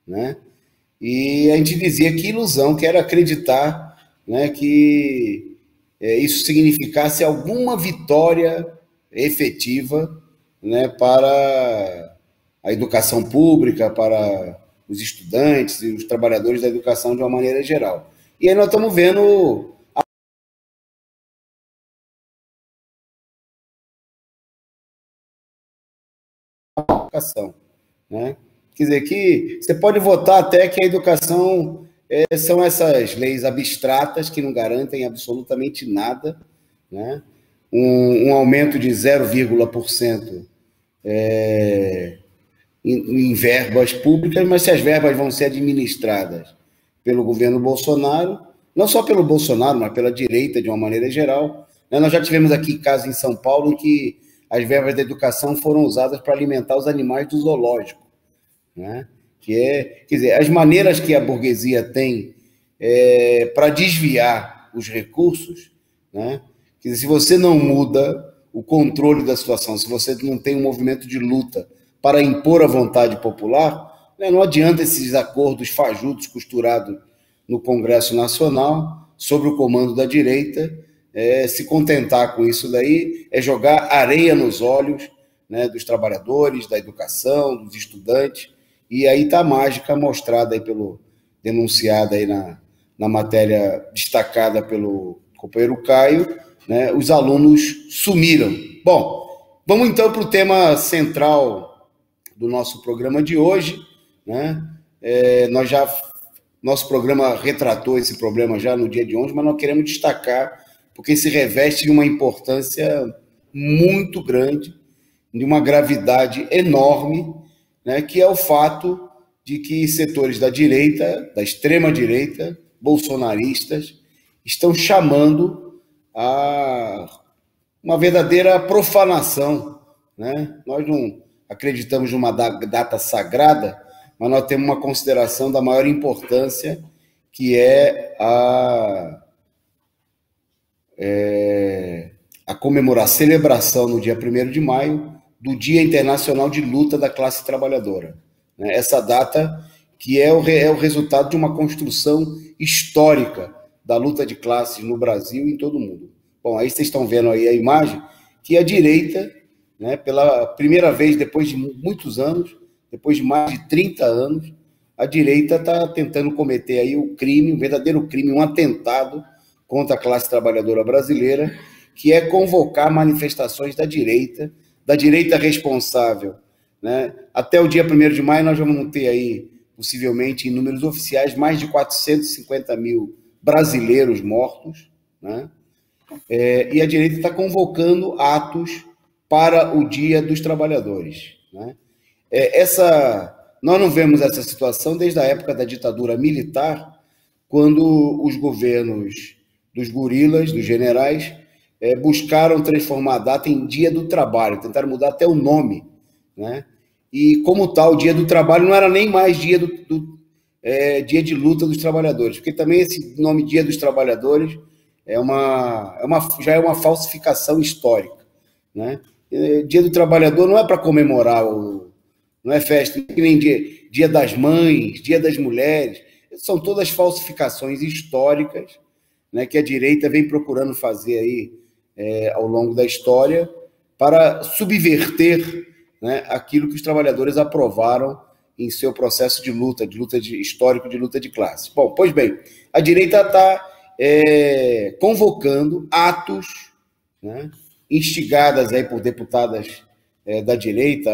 né? E a gente dizia que ilusão que era acreditar, né, que isso significasse alguma vitória efetiva, né, para a educação pública, para os estudantes e os trabalhadores da educação de uma maneira geral. E aí nós estamos vendo a educação, né? Quer dizer que você pode votar até que a educação são essas leis abstratas que não garantem absolutamente nada, né? Um aumento de 0,% em verbas públicas, mas se as verbas vão ser administradas pelo governo Bolsonaro, não só pelo Bolsonaro, mas pela direita de uma maneira geral, né? Nós já tivemos aqui casos em São Paulo em que as verbas da educação foram usadas para alimentar os animais do zoológico, né? Quer dizer, as maneiras que a burguesia tem para desviar os recursos, né? Quer dizer, se você não muda o controle da situação, se você não tem um movimento de luta para impor a vontade popular, né, não adianta esses acordos fajutos costurados no Congresso Nacional, sob o comando da direita, se contentar com isso daí, jogar areia nos olhos, né, dos trabalhadores, da educação, dos estudantes. E aí está a mágica mostrada aí denunciada aí na matéria destacada pelo companheiro Caio, né? Os alunos sumiram. Bom, vamos então para o tema central do nosso programa de hoje, né? Nosso programa retratou esse problema já no dia de ontem, mas nós queremos destacar porque se reveste de uma importância muito grande, de uma gravidade enorme, né, que é o fato de que setores da direita, da extrema-direita, bolsonaristas, estão chamando a uma verdadeira profanação, né? Nós não acreditamos numa data sagrada, mas nós temos uma consideração da maior importância, que é a comemorar, a celebração no dia 1º de maio do Dia Internacional de Luta da Classe Trabalhadora. Essa data que é o resultado de uma construção histórica da luta de classes no Brasil e em todo o mundo. Bom, aí vocês estão vendo aí a imagem que a direita, né, pela primeira vez depois de muitos anos, depois de mais de 30 anos, a direita está tentando cometer aí o crime, um verdadeiro crime, um atentado contra a classe trabalhadora brasileira, que é convocar manifestações da direita responsável, né? Até o dia 1º de maio nós vamos ter aí, possivelmente, em números oficiais, mais de 450 mil brasileiros mortos, né? E a direita está convocando atos para o Dia dos Trabalhadores, né? Nós não vemos essa situação desde a época da ditadura militar, quando os governos dos gorilas, dos generais, buscaram transformar a data em Dia do Trabalho, tentaram mudar até o nome, né? E, como tal, o Dia do Trabalho não era nem mais Dia Dia de Luta dos Trabalhadores, porque também esse nome Dia dos Trabalhadores já é uma falsificação histórica, né? Dia do Trabalhador não é para comemorar, não é festa, nem dia das Mães, Dia das Mulheres, são todas falsificações históricas, né, que a direita vem procurando fazer aí ao longo da história para subverter, né, aquilo que os trabalhadores aprovaram em seu processo de luta histórico de luta de classe. Bom, pois bem, a direita está convocando atos, né, instigadas aí por deputadas da direita,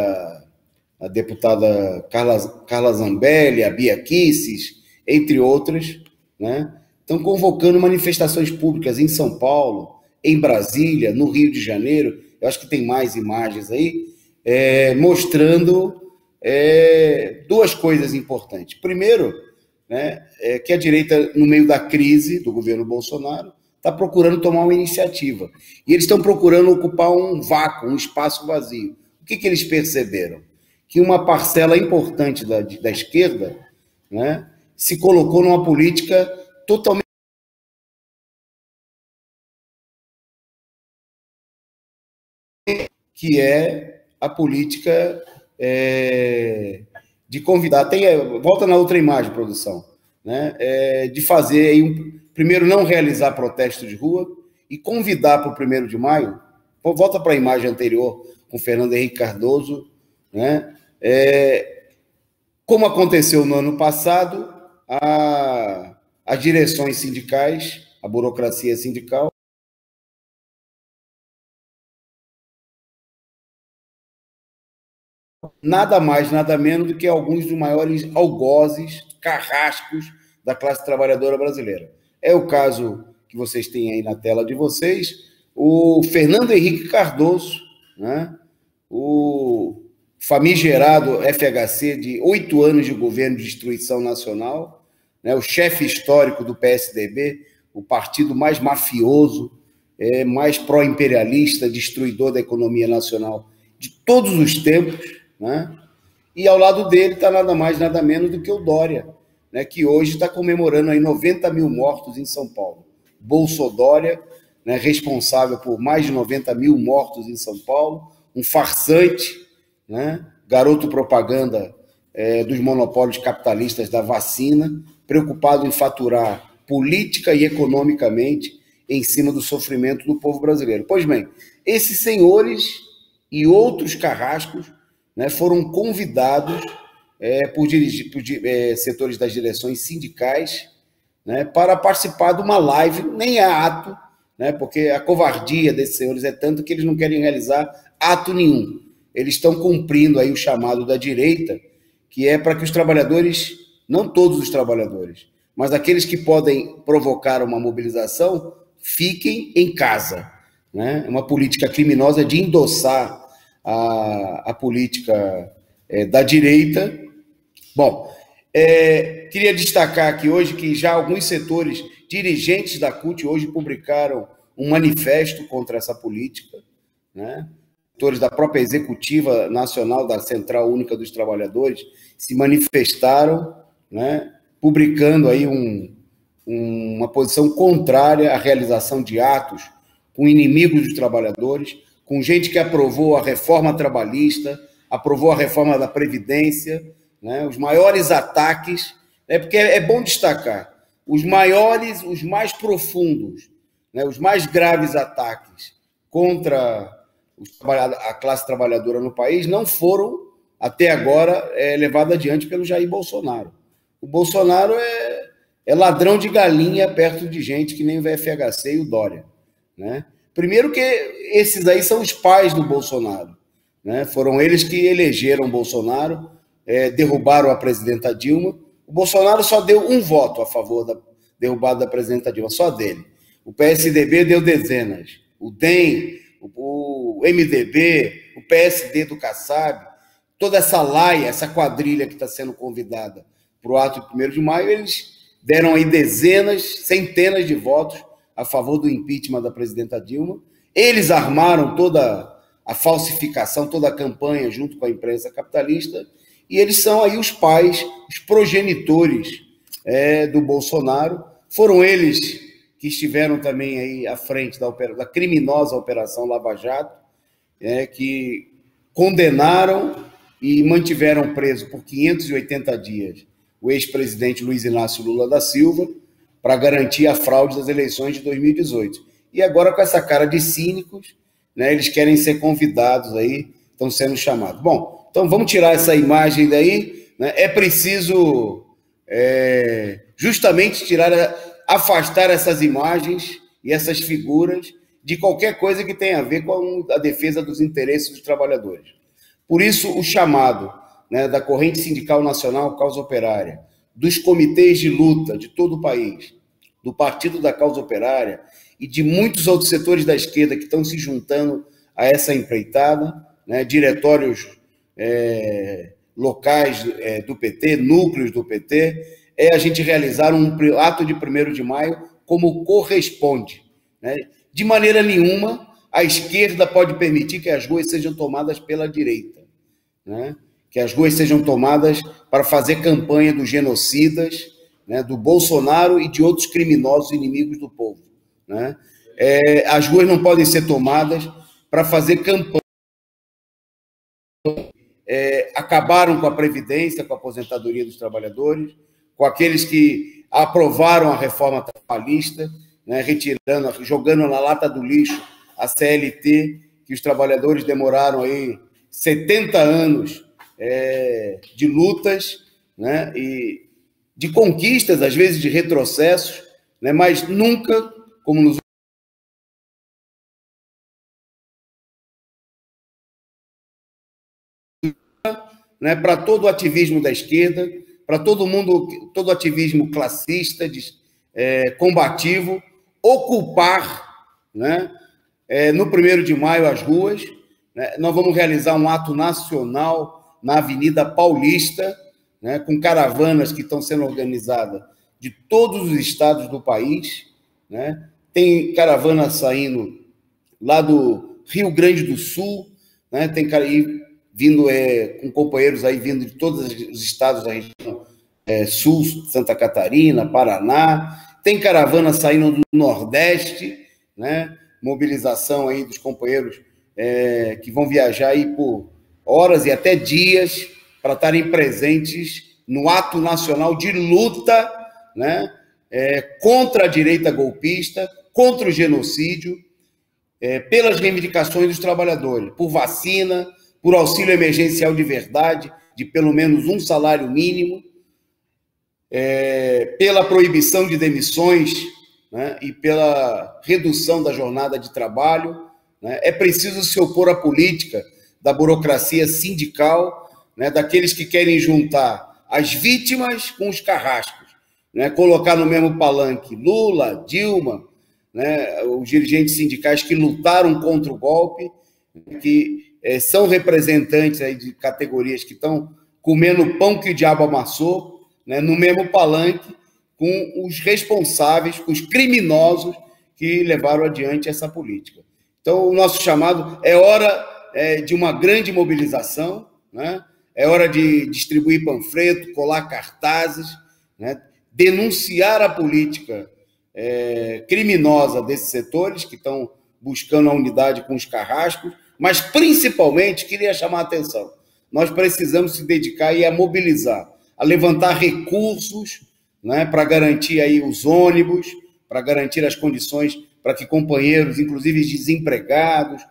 a deputada Carla Zambelli, a Bia Kicis, entre outras, né, estão convocando manifestações públicas em São Paulo, em Brasília, no Rio de Janeiro. Eu acho que tem mais imagens aí, mostrando duas coisas importantes. Primeiro, né, que a direita, no meio da crise do governo Bolsonaro, está procurando tomar uma iniciativa. E eles estão procurando ocupar um vácuo, um espaço vazio. O que eles perceberam? Que uma parcela importante da esquerda, né, se colocou numa política totalmente que é a política de convidar, volta na outra imagem, produção, né, de fazer aí primeiro não realizar protesto de rua e convidar para o 1º de maio, volta para a imagem anterior com Fernando Henrique Cardoso, né, como aconteceu no ano passado, as direções sindicais, a burocracia sindical, nada mais, nada menos do que alguns dos maiores algozes, carrascos da classe trabalhadora brasileira. É o caso que vocês têm aí na tela de vocês, o Fernando Henrique Cardoso, né, o famigerado FHC de 8 anos de governo de destruição nacional, né, o chefe histórico do PSDB, o partido mais mafioso, mais pró-imperialista, destruidor da economia nacional de todos os tempos, né? E ao lado dele está nada mais, nada menos do que o Dória, né, que hoje está comemorando aí 90 mil mortos em São Paulo. Bolsodória, né, responsável por mais de 90 mil mortos em São Paulo, um farsante, né, garoto propaganda dos monopólios capitalistas da vacina, preocupado em faturar política e economicamente em cima do sofrimento do povo brasileiro. Pois bem, esses senhores e outros carrascos, né, foram convidados por setores das direções sindicais, né, para participar de uma live, nem é ato, né, porque a covardia desses senhores é tanto que eles não querem realizar ato nenhum. Eles estão cumprindo aí o chamado da direita, que é para que os trabalhadores, não todos os trabalhadores, mas aqueles que podem provocar uma mobilização, fiquem em casa, né? É uma política criminosa de endossar a política da direita. Bom, queria destacar aqui hoje que já alguns setores dirigentes da CUT hoje publicaram um manifesto contra essa política, né? Setores da própria Executiva Nacional da Central Única dos Trabalhadores se manifestaram, né, publicando aí uma posição contrária à realização de atos com inimigos dos trabalhadores, com gente que aprovou a reforma trabalhista, aprovou a reforma da Previdência, né, os maiores ataques, né, porque é bom destacar, os maiores, os mais profundos, né, os mais graves ataques contra a classe trabalhadora no país não foram, até agora, levados adiante pelo Jair Bolsonaro. O Bolsonaro é ladrão de galinha perto de gente que nem o VFHC e o Dória, né? Primeiro que esses aí são os pais do Bolsonaro, né? Foram eles que elegeram Bolsonaro, derrubaram a presidenta Dilma. O Bolsonaro só deu um voto a favor da derrubada da presidenta Dilma, só dele. O PSDB deu dezenas. O DEM, o MDB, o PSD do Kassab, toda essa laia, essa quadrilha que está sendo convidada para o ato de 1º de maio, eles deram aí dezenas, centenas de votos a favor do impeachment da presidenta Dilma. Eles armaram toda a falsificação, toda a campanha junto com a imprensa capitalista, e eles são aí os pais, os progenitores do Bolsonaro. Foram eles que estiveram também aí à frente da criminosa Operação Lava Jato, que condenaram e mantiveram preso por 580 dias o ex-presidente Luiz Inácio Lula da Silva para garantir a fraude das eleições de 2018. E agora, com essa cara de cínicos, né, eles querem ser convidados aí, estão sendo chamados. Bom, então vamos tirar essa imagem daí, né? É preciso justamente afastar essas imagens e essas figuras de qualquer coisa que tenha a ver com a defesa dos interesses dos trabalhadores. Por isso, o chamado, né, da Corrente Sindical Nacional Causa Operária, dos comitês de luta de todo o país, do Partido da Causa Operária e de muitos outros setores da esquerda que estão se juntando a essa empreitada, né, diretórios locais do PT, núcleos do PT, a gente realizar um ato de 1º de maio como corresponde, né? De maneira nenhuma a esquerda pode permitir que as ruas sejam tomadas pela direita, né? Que as ruas sejam tomadas para fazer campanha dos genocidas, né, do Bolsonaro e de outros criminosos inimigos do povo, né? As ruas não podem ser tomadas para fazer campanha. Acabaram com a Previdência, com a aposentadoria dos trabalhadores, com aqueles que aprovaram a reforma trabalhista, né, retirando, jogando na lata do lixo a CLT, que os trabalhadores demoraram aí 70 anos de lutas, né, e de conquistas, às vezes de retrocessos, né, mas nunca, como nos né, para todo o ativismo da esquerda, para todo mundo, todo ativismo classista, combativo, ocupar, né, no 1º de maio as ruas, né? Nós vamos realizar um ato nacional na Avenida Paulista, né, com caravanas que estão sendo organizadas de todos os estados do país, né? Tem caravana saindo lá do Rio Grande do Sul, né? Tem vindo com companheiros aí vindo de todos os estados da região Sul, Santa Catarina, Paraná. Tem caravana saindo do Nordeste, né? Mobilização aí dos companheiros que vão viajar aí por horas e até dias para estarem presentes no ato nacional de luta, né? Contra a direita golpista, contra o genocídio, pelas reivindicações dos trabalhadores, por vacina, por auxílio emergencial de verdade, de pelo menos um salário mínimo, pela proibição de demissões, né, e pela redução da jornada de trabalho, né. É preciso se opor à política da burocracia sindical, né, daqueles que querem juntar as vítimas com os carrascos, né, colocar no mesmo palanque Lula, Dilma, né, os dirigentes sindicais que lutaram contra o golpe, que são representantes aí de categorias que estão comendo pão que o diabo amassou, né, no mesmo palanque com os responsáveis, com os criminosos que que levaram adiante essa política. Então, o nosso chamado é hora de uma grande mobilização, né? É hora de distribuir panfleto, colar cartazes, né? Denunciar a política criminosa desses setores que estão buscando a unidade com os carrascos, mas principalmente, queria chamar a atenção, nós precisamos se dedicar aí a mobilizar, a levantar recursos, né, para garantir aí os ônibus, para garantir as condições para que companheiros, inclusive desempregados,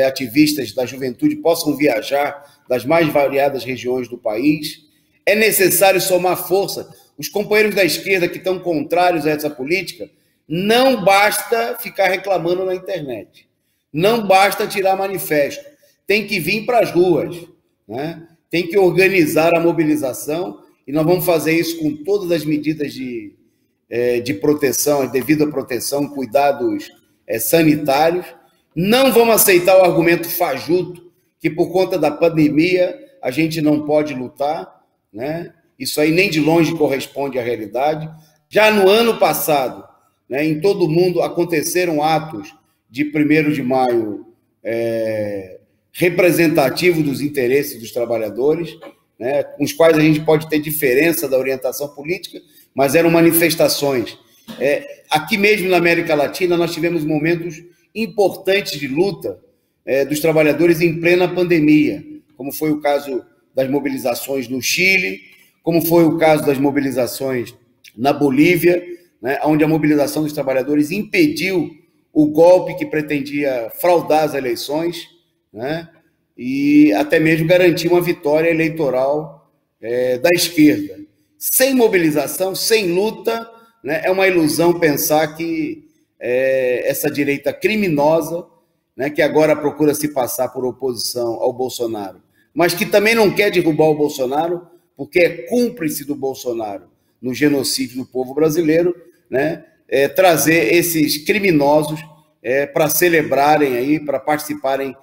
ativistas da juventude, possam viajar das mais variadas regiões do país. É necessário somar força. Os companheiros da esquerda que estão contrários a essa política, não basta ficar reclamando na internet, não basta tirar manifesto, tem que vir para as ruas, né? Tem que organizar a mobilização, e nós vamos fazer isso com todas as medidas de proteção, devida proteção, cuidados sanitários. Não vamos aceitar o argumento fajuto que por conta da pandemia a gente não pode lutar, né? Isso aí nem de longe corresponde à realidade. Já no ano passado, né, em todo o mundo aconteceram atos de 1º de maio representativo dos interesses dos trabalhadores, né, com os quais a gente pode ter diferença da orientação política, mas eram manifestações. Aqui mesmo na América Latina, nós tivemos momentos importantes de luta dos trabalhadores em plena pandemia, como foi o caso das mobilizações no Chile, como foi o caso das mobilizações na Bolívia, né, onde a mobilização dos trabalhadores impediu o golpe que pretendia fraudar as eleições, né, e até mesmo garantir uma vitória eleitoral da esquerda. Sem mobilização, sem luta, né, é uma ilusão pensar que essa direita criminosa, né, que agora procura se passar por oposição ao Bolsonaro, mas que também não quer derrubar o Bolsonaro, porque é cúmplice do Bolsonaro no genocídio do povo brasileiro, né, trazer esses criminosos para celebrarem aí, para participarem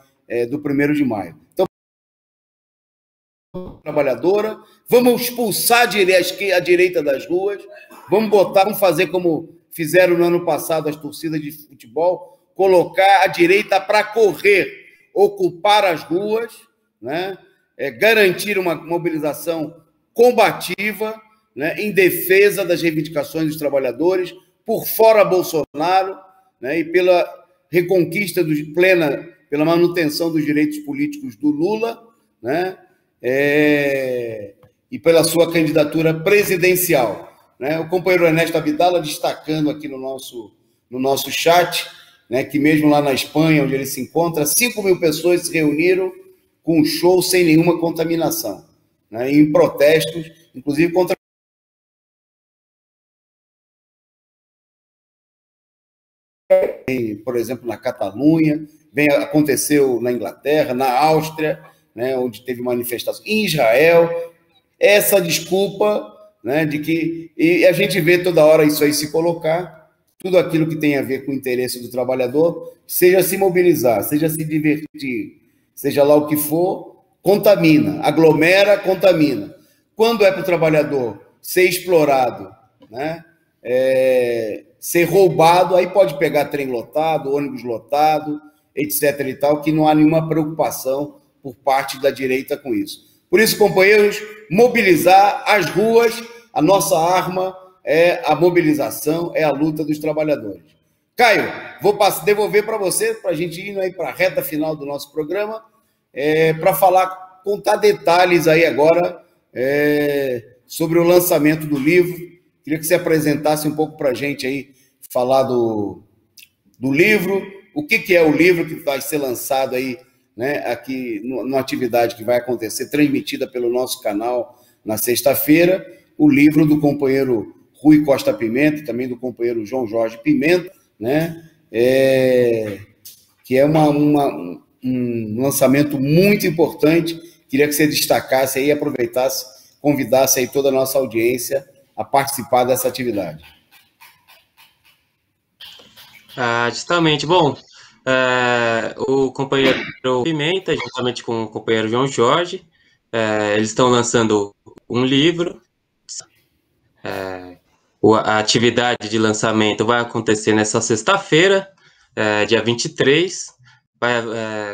do 1º de maio. Então, trabalhadora, vamos expulsar a direita das ruas, vamos fazer como fizeram no ano passado as torcidas de futebol, colocar a direita para correr, ocupar as ruas, né, garantir uma mobilização combativa, né, em defesa das reivindicações dos trabalhadores, por fora Bolsonaro, né, e pela reconquista plena, pela manutenção dos direitos políticos do Lula, né, e pela sua candidatura presidencial, né? O companheiro Ernesto Abdala destacando aqui no nosso chat, né, que mesmo lá na Espanha, onde ele se encontra, 5.000 pessoas se reuniram com um show sem nenhuma contaminação, né, em protestos, inclusive contra, por exemplo, na Catalunha, aconteceu na Inglaterra, na Áustria, né, onde teve manifestação, em Israel, essa desculpa, né, de que, e a gente vê toda hora isso aí se colocar, tudo aquilo que tem a ver com o interesse do trabalhador, seja se mobilizar, seja se divertir, seja lá o que for, contamina, aglomera, contamina. Quando é para o trabalhador ser explorado, né, ser roubado, aí pode pegar trem lotado, ônibus lotado, etc. e tal, que não há nenhuma preocupação por parte da direita com isso. Por isso, companheiros, mobilizar as ruas, a nossa arma é a mobilização, é a luta dos trabalhadores. Caio, vou devolver para você, para a gente ir aí para a reta final do nosso programa, para contar detalhes aí agora sobre o lançamento do livro. Queria que você apresentasse um pouco para a gente aí, falar do livro, o que é o livro que vai ser lançado aí, né, aqui numa atividade que vai acontecer, transmitida pelo nosso canal na sexta-feira, o livro do companheiro Rui Costa Pimenta, também do companheiro João Jorge Pimenta, né, que é um lançamento muito importante. Queria que você destacasse aí, aproveitasse, convidasse aí toda a nossa audiência a participar dessa atividade. Justamente. Bom, o companheiro Pimenta, juntamente com o companheiro João Jorge, eles estão lançando um livro A atividade de lançamento vai acontecer nessa sexta-feira, dia 23,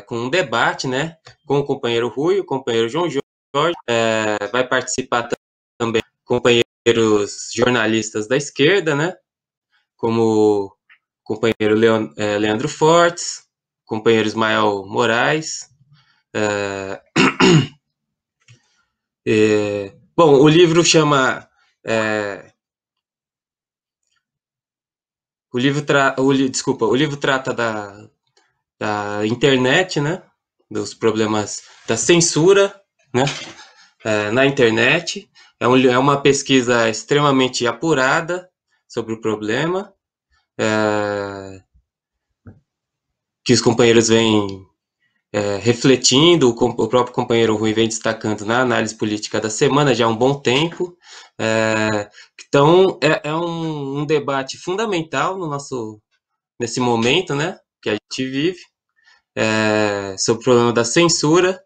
com um debate, né, com o companheiro Rui, o companheiro João Jorge, vai participar também companheiros jornalistas da esquerda, né, como o companheiro Leandro Fortes, companheiro Ismael Moraes. Bom, o livro chama... o livro trata da internet, né, dos problemas da censura, né, na internet. É uma pesquisa extremamente apurada sobre o problema, que os companheiros vêm refletindo, o próprio companheiro Rui vem destacando na análise política da semana já há um bom tempo. Então, é um debate fundamental nesse momento, né, que a gente vive, sobre o problema da censura.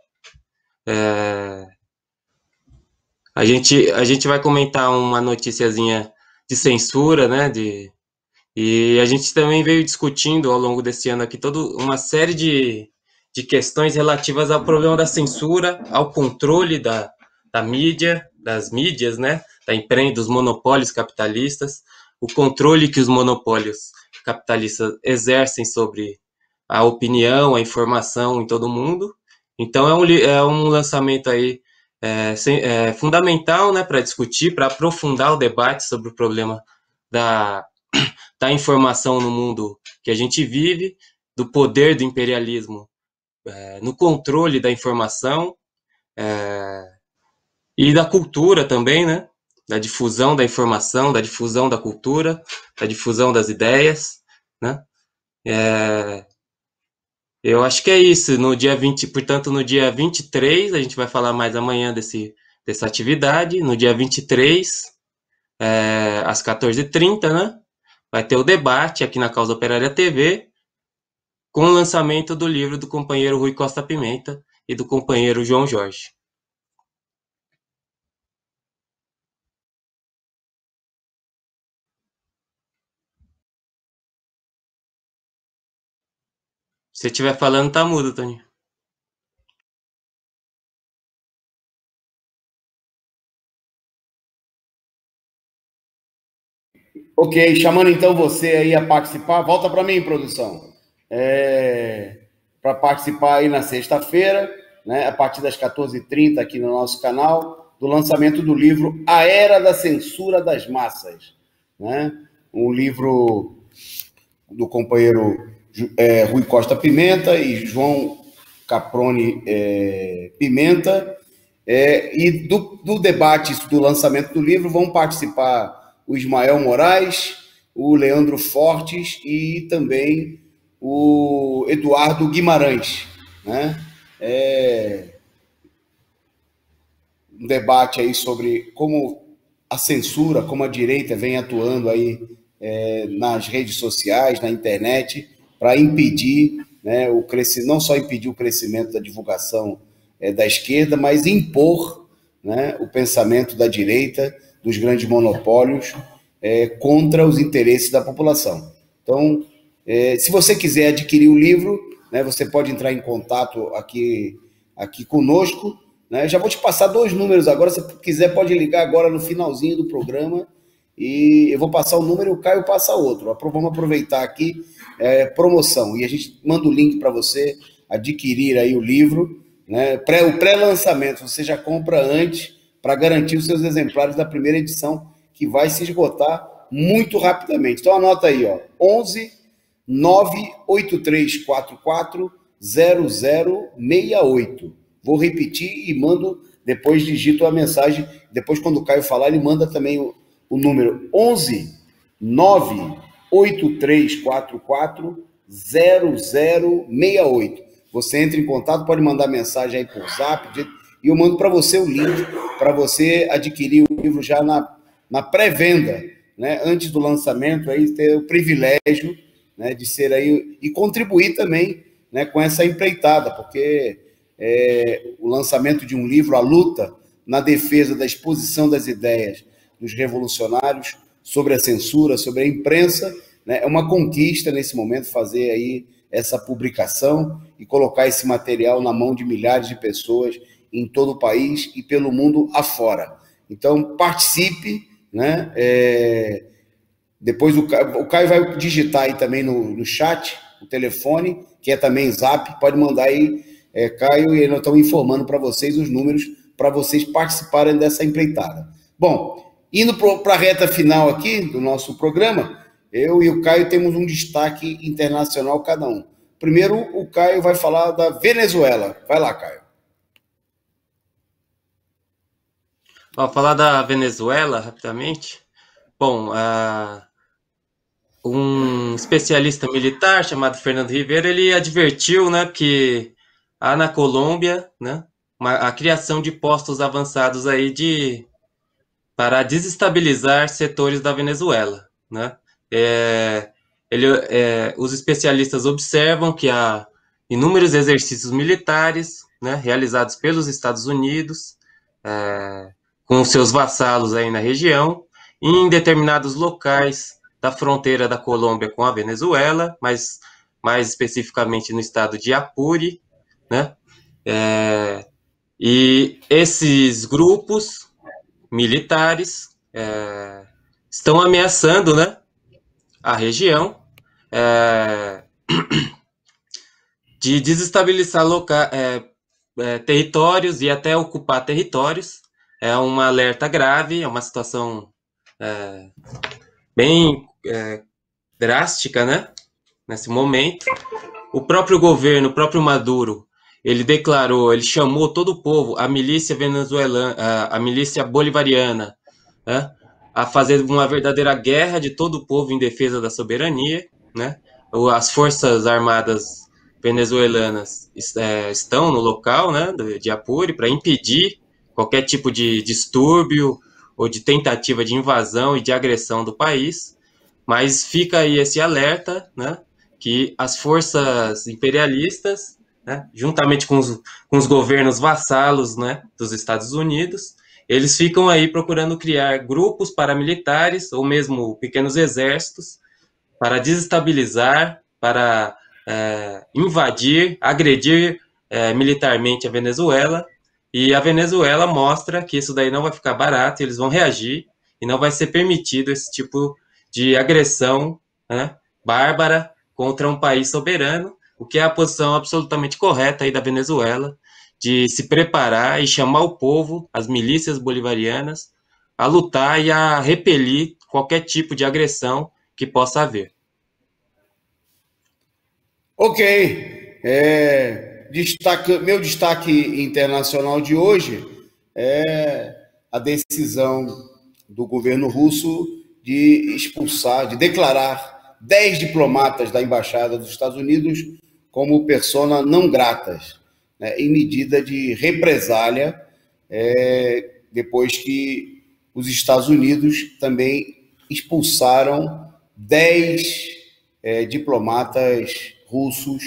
A gente vai comentar uma noticiazinha de censura, né, e a gente também veio discutindo ao longo desse ano aqui toda uma série de questões relativas ao problema da censura, ao controle da mídia, das mídias, né, da imprensa, dos monopólios capitalistas, o controle que os monopólios capitalistas exercem sobre a opinião, a informação em todo o mundo. Então é um lançamento aí fundamental, né, para discutir, para aprofundar o debate sobre o problema da informação no mundo que a gente vive, do poder do imperialismo no controle da informação, e da cultura também, né? Da difusão da informação, da difusão da cultura, da difusão das ideias, né? Eu acho que é isso. Portanto, no dia 23, a gente vai falar mais amanhã dessa atividade. No dia 23, às 14h30, né? Vai ter o debate aqui na Causa Operária TV, com o lançamento do livro do companheiro Rui Costa Pimenta e do companheiro João Jorge. Se você estiver falando, tá mudo, Tony. Ok, chamando então você aí a participar, volta para mim, produção, para participar aí na sexta-feira, né, a partir das 14h30 aqui no nosso canal, do lançamento do livro A Era da Censura das Massas, né, um livro do companheiro Rui Costa Pimenta e João Caproni Pimenta, e do debate, do lançamento do livro, vão participar o Ismael Moraes, o Leandro Fortes e também o Eduardo Guimarães, né? Um debate aí sobre como a censura, como a direita vem atuando aí nas redes sociais, na internet, para impedir, né, não só impedir o crescimento da divulgação da esquerda, mas impor, né, o pensamento da direita, dos grandes monopólios, contra os interesses da população. Então, se você quiser adquirir o livro, né, você pode entrar em contato aqui conosco, né? Já vou te passar 2 números agora, se quiser pode ligar agora no finalzinho do programa, e eu vou passar o número e o Caio passa outro. Vamos aproveitar aqui, promoção, e a gente manda o link para você adquirir aí o livro, né? O pré-lançamento, você já compra antes, para garantir os seus exemplares da primeira edição, que vai se esgotar muito rapidamente. Então anota aí, ó, 11 98344 0068. Vou repetir e mando, depois digito a mensagem, depois quando o Caio falar, ele manda também o número 11 98344 0068. Você entra em contato, pode mandar mensagem aí por Zap, e eu mando para você o link para você adquirir o livro já na pré-venda, né, antes do lançamento, aí ter o privilégio, né, de ser aí e contribuir também, né, com essa empreitada, porque o lançamento de um livro, a luta na defesa da exposição das ideias dos revolucionários, sobre a censura, sobre a imprensa, né? É uma conquista nesse momento fazer aí essa publicação e colocar esse material na mão de milhares de pessoas em todo o país e pelo mundo afora. Então, participe, né? Depois o Caio vai digitar aí também no chat o telefone, que é também Zap, pode mandar aí, Caio, e nós estamos informando para vocês os números para vocês participarem dessa empreitada. Bom, indo para a reta final aqui do nosso programa, eu e o Caio temos um destaque internacional cada um. Primeiro, o Caio vai falar da Venezuela. Vai lá, Caio. Vou falar da Venezuela rapidamente. Bom, um especialista militar chamado Fernando Ribeiro, ele advertiu, né, que há na Colômbia, né, a criação de postos avançados aí para desestabilizar setores da Venezuela, né? Os especialistas observam que há inúmeros exercícios militares, né, realizados pelos Estados Unidos, com seus vassalos aí na região, em determinados locais da fronteira da Colômbia com a Venezuela, mas mais especificamente no estado de Apure, né? E esses grupos militares estão ameaçando, né, a região, de desestabilizar territórios e até ocupar territórios. É um alerta grave, é uma situação bem drástica, né, nesse momento. O próprio governo, o próprio Maduro, ele chamou todo o povo, a milícia venezuelana, a milícia bolivariana, né, a fazer uma verdadeira guerra de todo o povo em defesa da soberania, né? As forças armadas venezuelanas estão no local, né, de Apure, para impedir qualquer tipo de distúrbio ou de tentativa de invasão e de agressão do país, mas fica aí esse alerta, né, que as forças imperialistas, né, juntamente com os governos vassalos, né, dos Estados Unidos, eles ficam aí procurando criar grupos paramilitares ou mesmo pequenos exércitos para desestabilizar, para invadir, agredir militarmente a Venezuela. E a Venezuela mostra que isso daí não vai ficar barato, eles vão reagir e não vai ser permitido esse tipo de agressão, né, bárbara contra um país soberano, o que é a posição absolutamente correta aí da Venezuela, de se preparar e chamar o povo, as milícias bolivarianas, a lutar e a repelir qualquer tipo de agressão que possa haver. Ok. Meu destaque internacional de hoje é a decisão do governo russo de expulsar, de declarar 10 diplomatas da Embaixada dos Estados Unidos como persona não gratas, né, em medida de represália, depois que os Estados Unidos também expulsaram 10 diplomatas russos,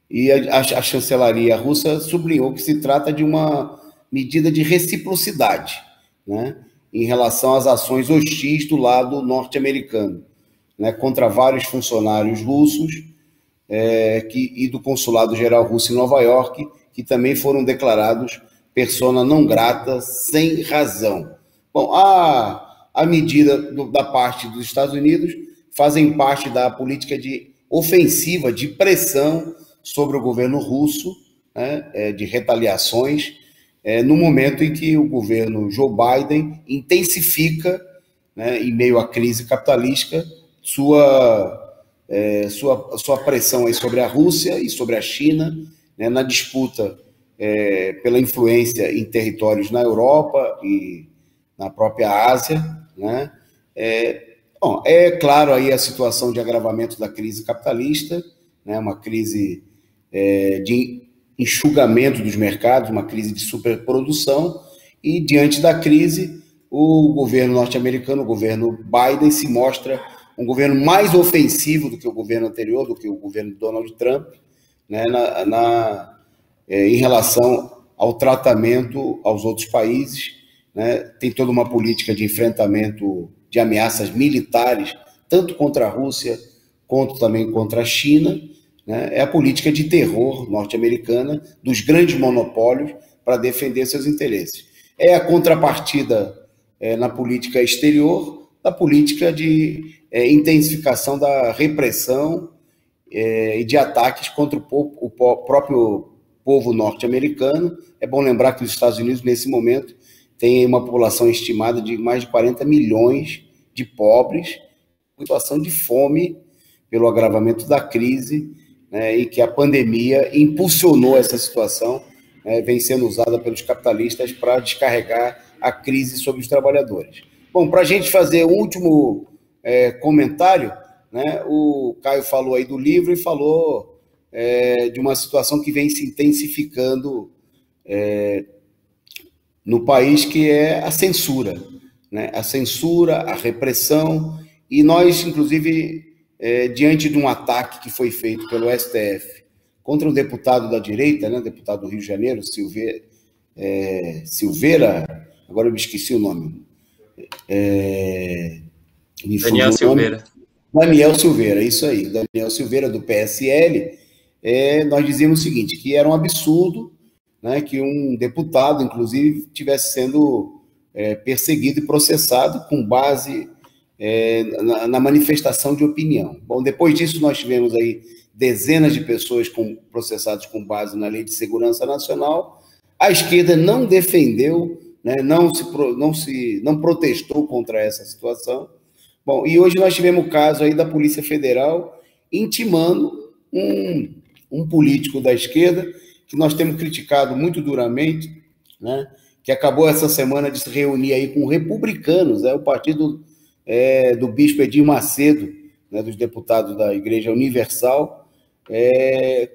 e a chancelaria russa sublinhou que se trata de uma medida de reciprocidade, né, em relação às ações hostis do lado norte-americano, né, contra vários funcionários russos e do Consulado-Geral Russo em Nova York, que também foram declarados persona não grata sem razão. Bom, a medida da parte dos Estados Unidos fazem parte da política de ofensiva, de pressão sobre o governo russo, né, de retaliações, no momento em que o governo Joe Biden intensifica, né, em meio à crise capitalista, sua pressão aí sobre a Rússia e sobre a China, né, na disputa pela influência em territórios na Europa e na própria Ásia, né? Bom, claro aí a situação de agravamento da crise capitalista, né, uma crise de enxugamento dos mercados, uma crise de superprodução, e diante da crise, o governo norte-americano, o governo Biden, se mostra um governo mais ofensivo do que o governo anterior, do que o governo Donald Trump, né, em relação ao tratamento aos outros países, né, tem toda uma política de enfrentamento de ameaças militares, tanto contra a Rússia, quanto também contra a China, né, é a política de terror norte-americana, dos grandes monopólios, para defender seus interesses. É a contrapartida na política exterior, da política de intensificação da repressão e de ataques contra o próprio povo norte-americano. É bom lembrar que os Estados Unidos, nesse momento, tem uma população estimada de mais de 40 milhões de pobres, situação de fome pelo agravamento da crise, né, e que a pandemia impulsionou essa situação, vem sendo usada pelos capitalistas para descarregar a crise sobre os trabalhadores. Bom, para a gente fazer o último comentário, né, o Caio falou aí do livro e falou de uma situação que vem se intensificando no país, que é a censura, né? A censura, a repressão, e nós, inclusive, diante de um ataque que foi feito pelo STF contra um deputado da direita, né, deputado do Rio de Janeiro, Silveira, agora eu me esqueci o nome. Daniel Silveira. Daniel Silveira, isso aí, Daniel Silveira, do PSL, nós dizíamos o seguinte, que era um absurdo, né, que um deputado, inclusive, estivesse sendo perseguido e processado com base na manifestação de opinião. Bom, depois disso nós tivemos aí dezenas de pessoas processadas com base na Lei de Segurança Nacional. A esquerda não defendeu, né, não protestou contra essa situação. Bom, e hoje nós tivemos o caso aí da Polícia Federal intimando um político da esquerda, que nós temos criticado muito duramente, né, que acabou essa semana de se reunir aí com republicanos, o partido do bispo Edir Macedo, né, dos deputados da Igreja Universal,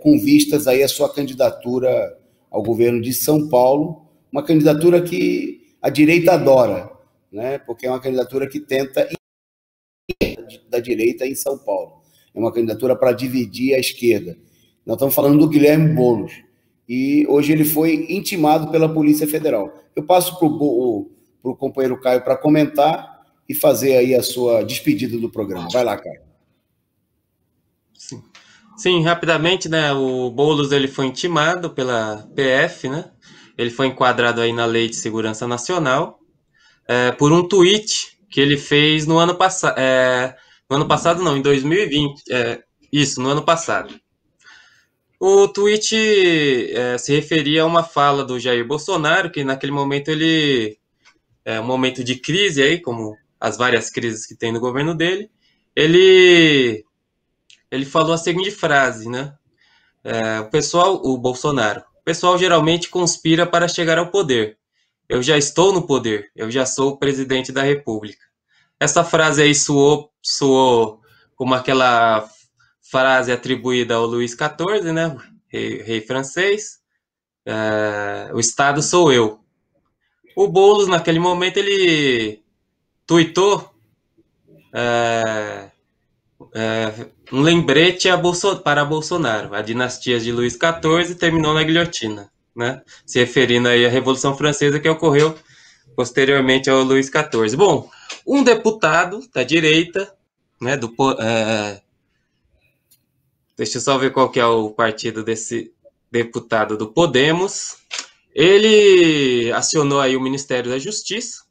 com vistas aí a sua candidatura ao governo de São Paulo, uma candidatura que a direita adora, né, porque é uma candidatura que tenta da direita em São Paulo. É uma candidatura para dividir a esquerda. Nós estamos falando do Guilherme Boulos, e hoje ele foi intimado pela Polícia Federal. Eu passo para o companheiro Caio para comentar e fazer aí a sua despedida do programa. Vai lá, Caio. Sim, rapidamente, né, o Boulos ele foi intimado pela PF, né, ele foi enquadrado aí na Lei de Segurança Nacional, por um tweet que ele fez no ano passado, não, em 2020, no ano passado. O tweet se referia a uma fala do Jair Bolsonaro, que naquele momento um momento de crise aí, como as várias crises que tem no governo dele, ele falou a seguinte frase, né? O Bolsonaro, o pessoal geralmente conspira para chegar ao poder. Eu já estou no poder, eu já sou o presidente da República. Essa frase aí soou como aquela frase atribuída ao Luís XIV, né? Rei francês. O Estado sou eu. O Boulos, naquele momento, ele tuitou um lembrete para Bolsonaro. A dinastia de Luís XIV terminou na guilhotina, né? Se referindo aí à Revolução Francesa que ocorreu posteriormente ao Luís XIV. Bom, um deputado da direita, né, deixa eu só ver qual que é o partido desse deputado do Podemos. Ele acionou aí o Ministério da Justiça,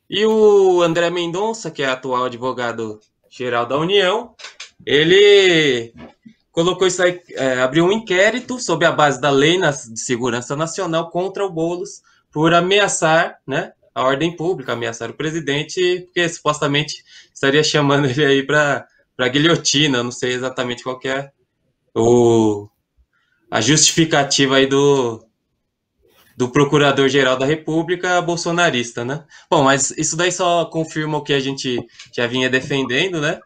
e o André Mendonça, que é atual advogado-geral da União, ele colocou isso aí, abriu um inquérito sob a base da Lei de Segurança Nacional contra o Boulos por ameaçar, né, a ordem pública, ameaçar o presidente, porque supostamente estaria chamando ele aí para guilhotina. Não sei exatamente qual que é a justificativa aí do Procurador-Geral da República bolsonarista, né? Bom, mas isso daí só confirma o que a gente já vinha defendendo, né?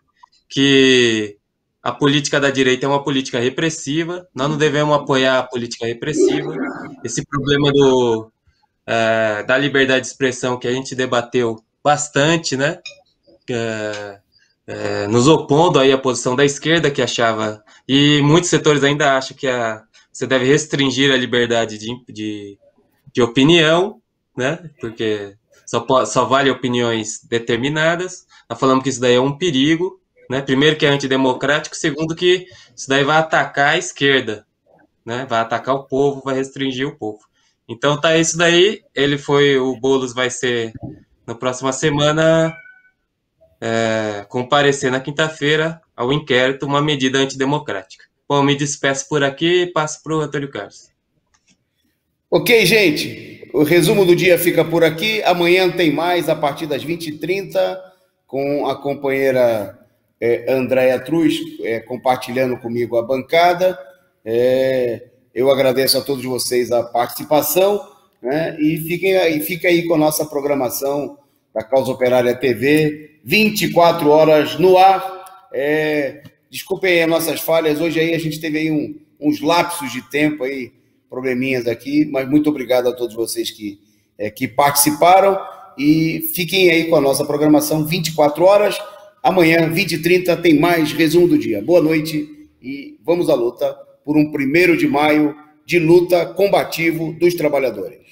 Que a política da direita é uma política repressiva, nós não devemos apoiar a política repressiva. Esse problema da liberdade de expressão que a gente debateu bastante, né? Nos opondo aí à posição da esquerda, que achava, e muitos setores ainda acham que você deve restringir a liberdade de opinião, né? Porque só vale opiniões determinadas. Nós falamos que isso daí é um perigo, né? Primeiro que é antidemocrático, segundo que isso daí vai atacar a esquerda, né? Vai atacar o povo, vai restringir o povo. Então tá isso daí. O Boulos vai ser na próxima semana comparecer na quinta-feira ao inquérito, uma medida antidemocrática. Bom, me despeço por aqui e passo para o Antônio Carlos. Ok, gente, o resumo do dia fica por aqui. Amanhã tem mais, a partir das 20h30, com a companheira Andréia Truz compartilhando comigo a bancada. Eu agradeço a todos vocês a participação, né? E fiquem aí com a nossa programação da Causa Operária TV, 24 horas no ar. Desculpem as nossas falhas, hoje aí a gente teve aí uns lapsos de tempo aí, probleminhas aqui, mas muito obrigado a todos vocês que participaram e fiquem aí com a nossa programação 24 horas. Amanhã, 20h30, tem mais resumo do dia. Boa noite e vamos à luta por um 1º de maio de luta combativo dos trabalhadores.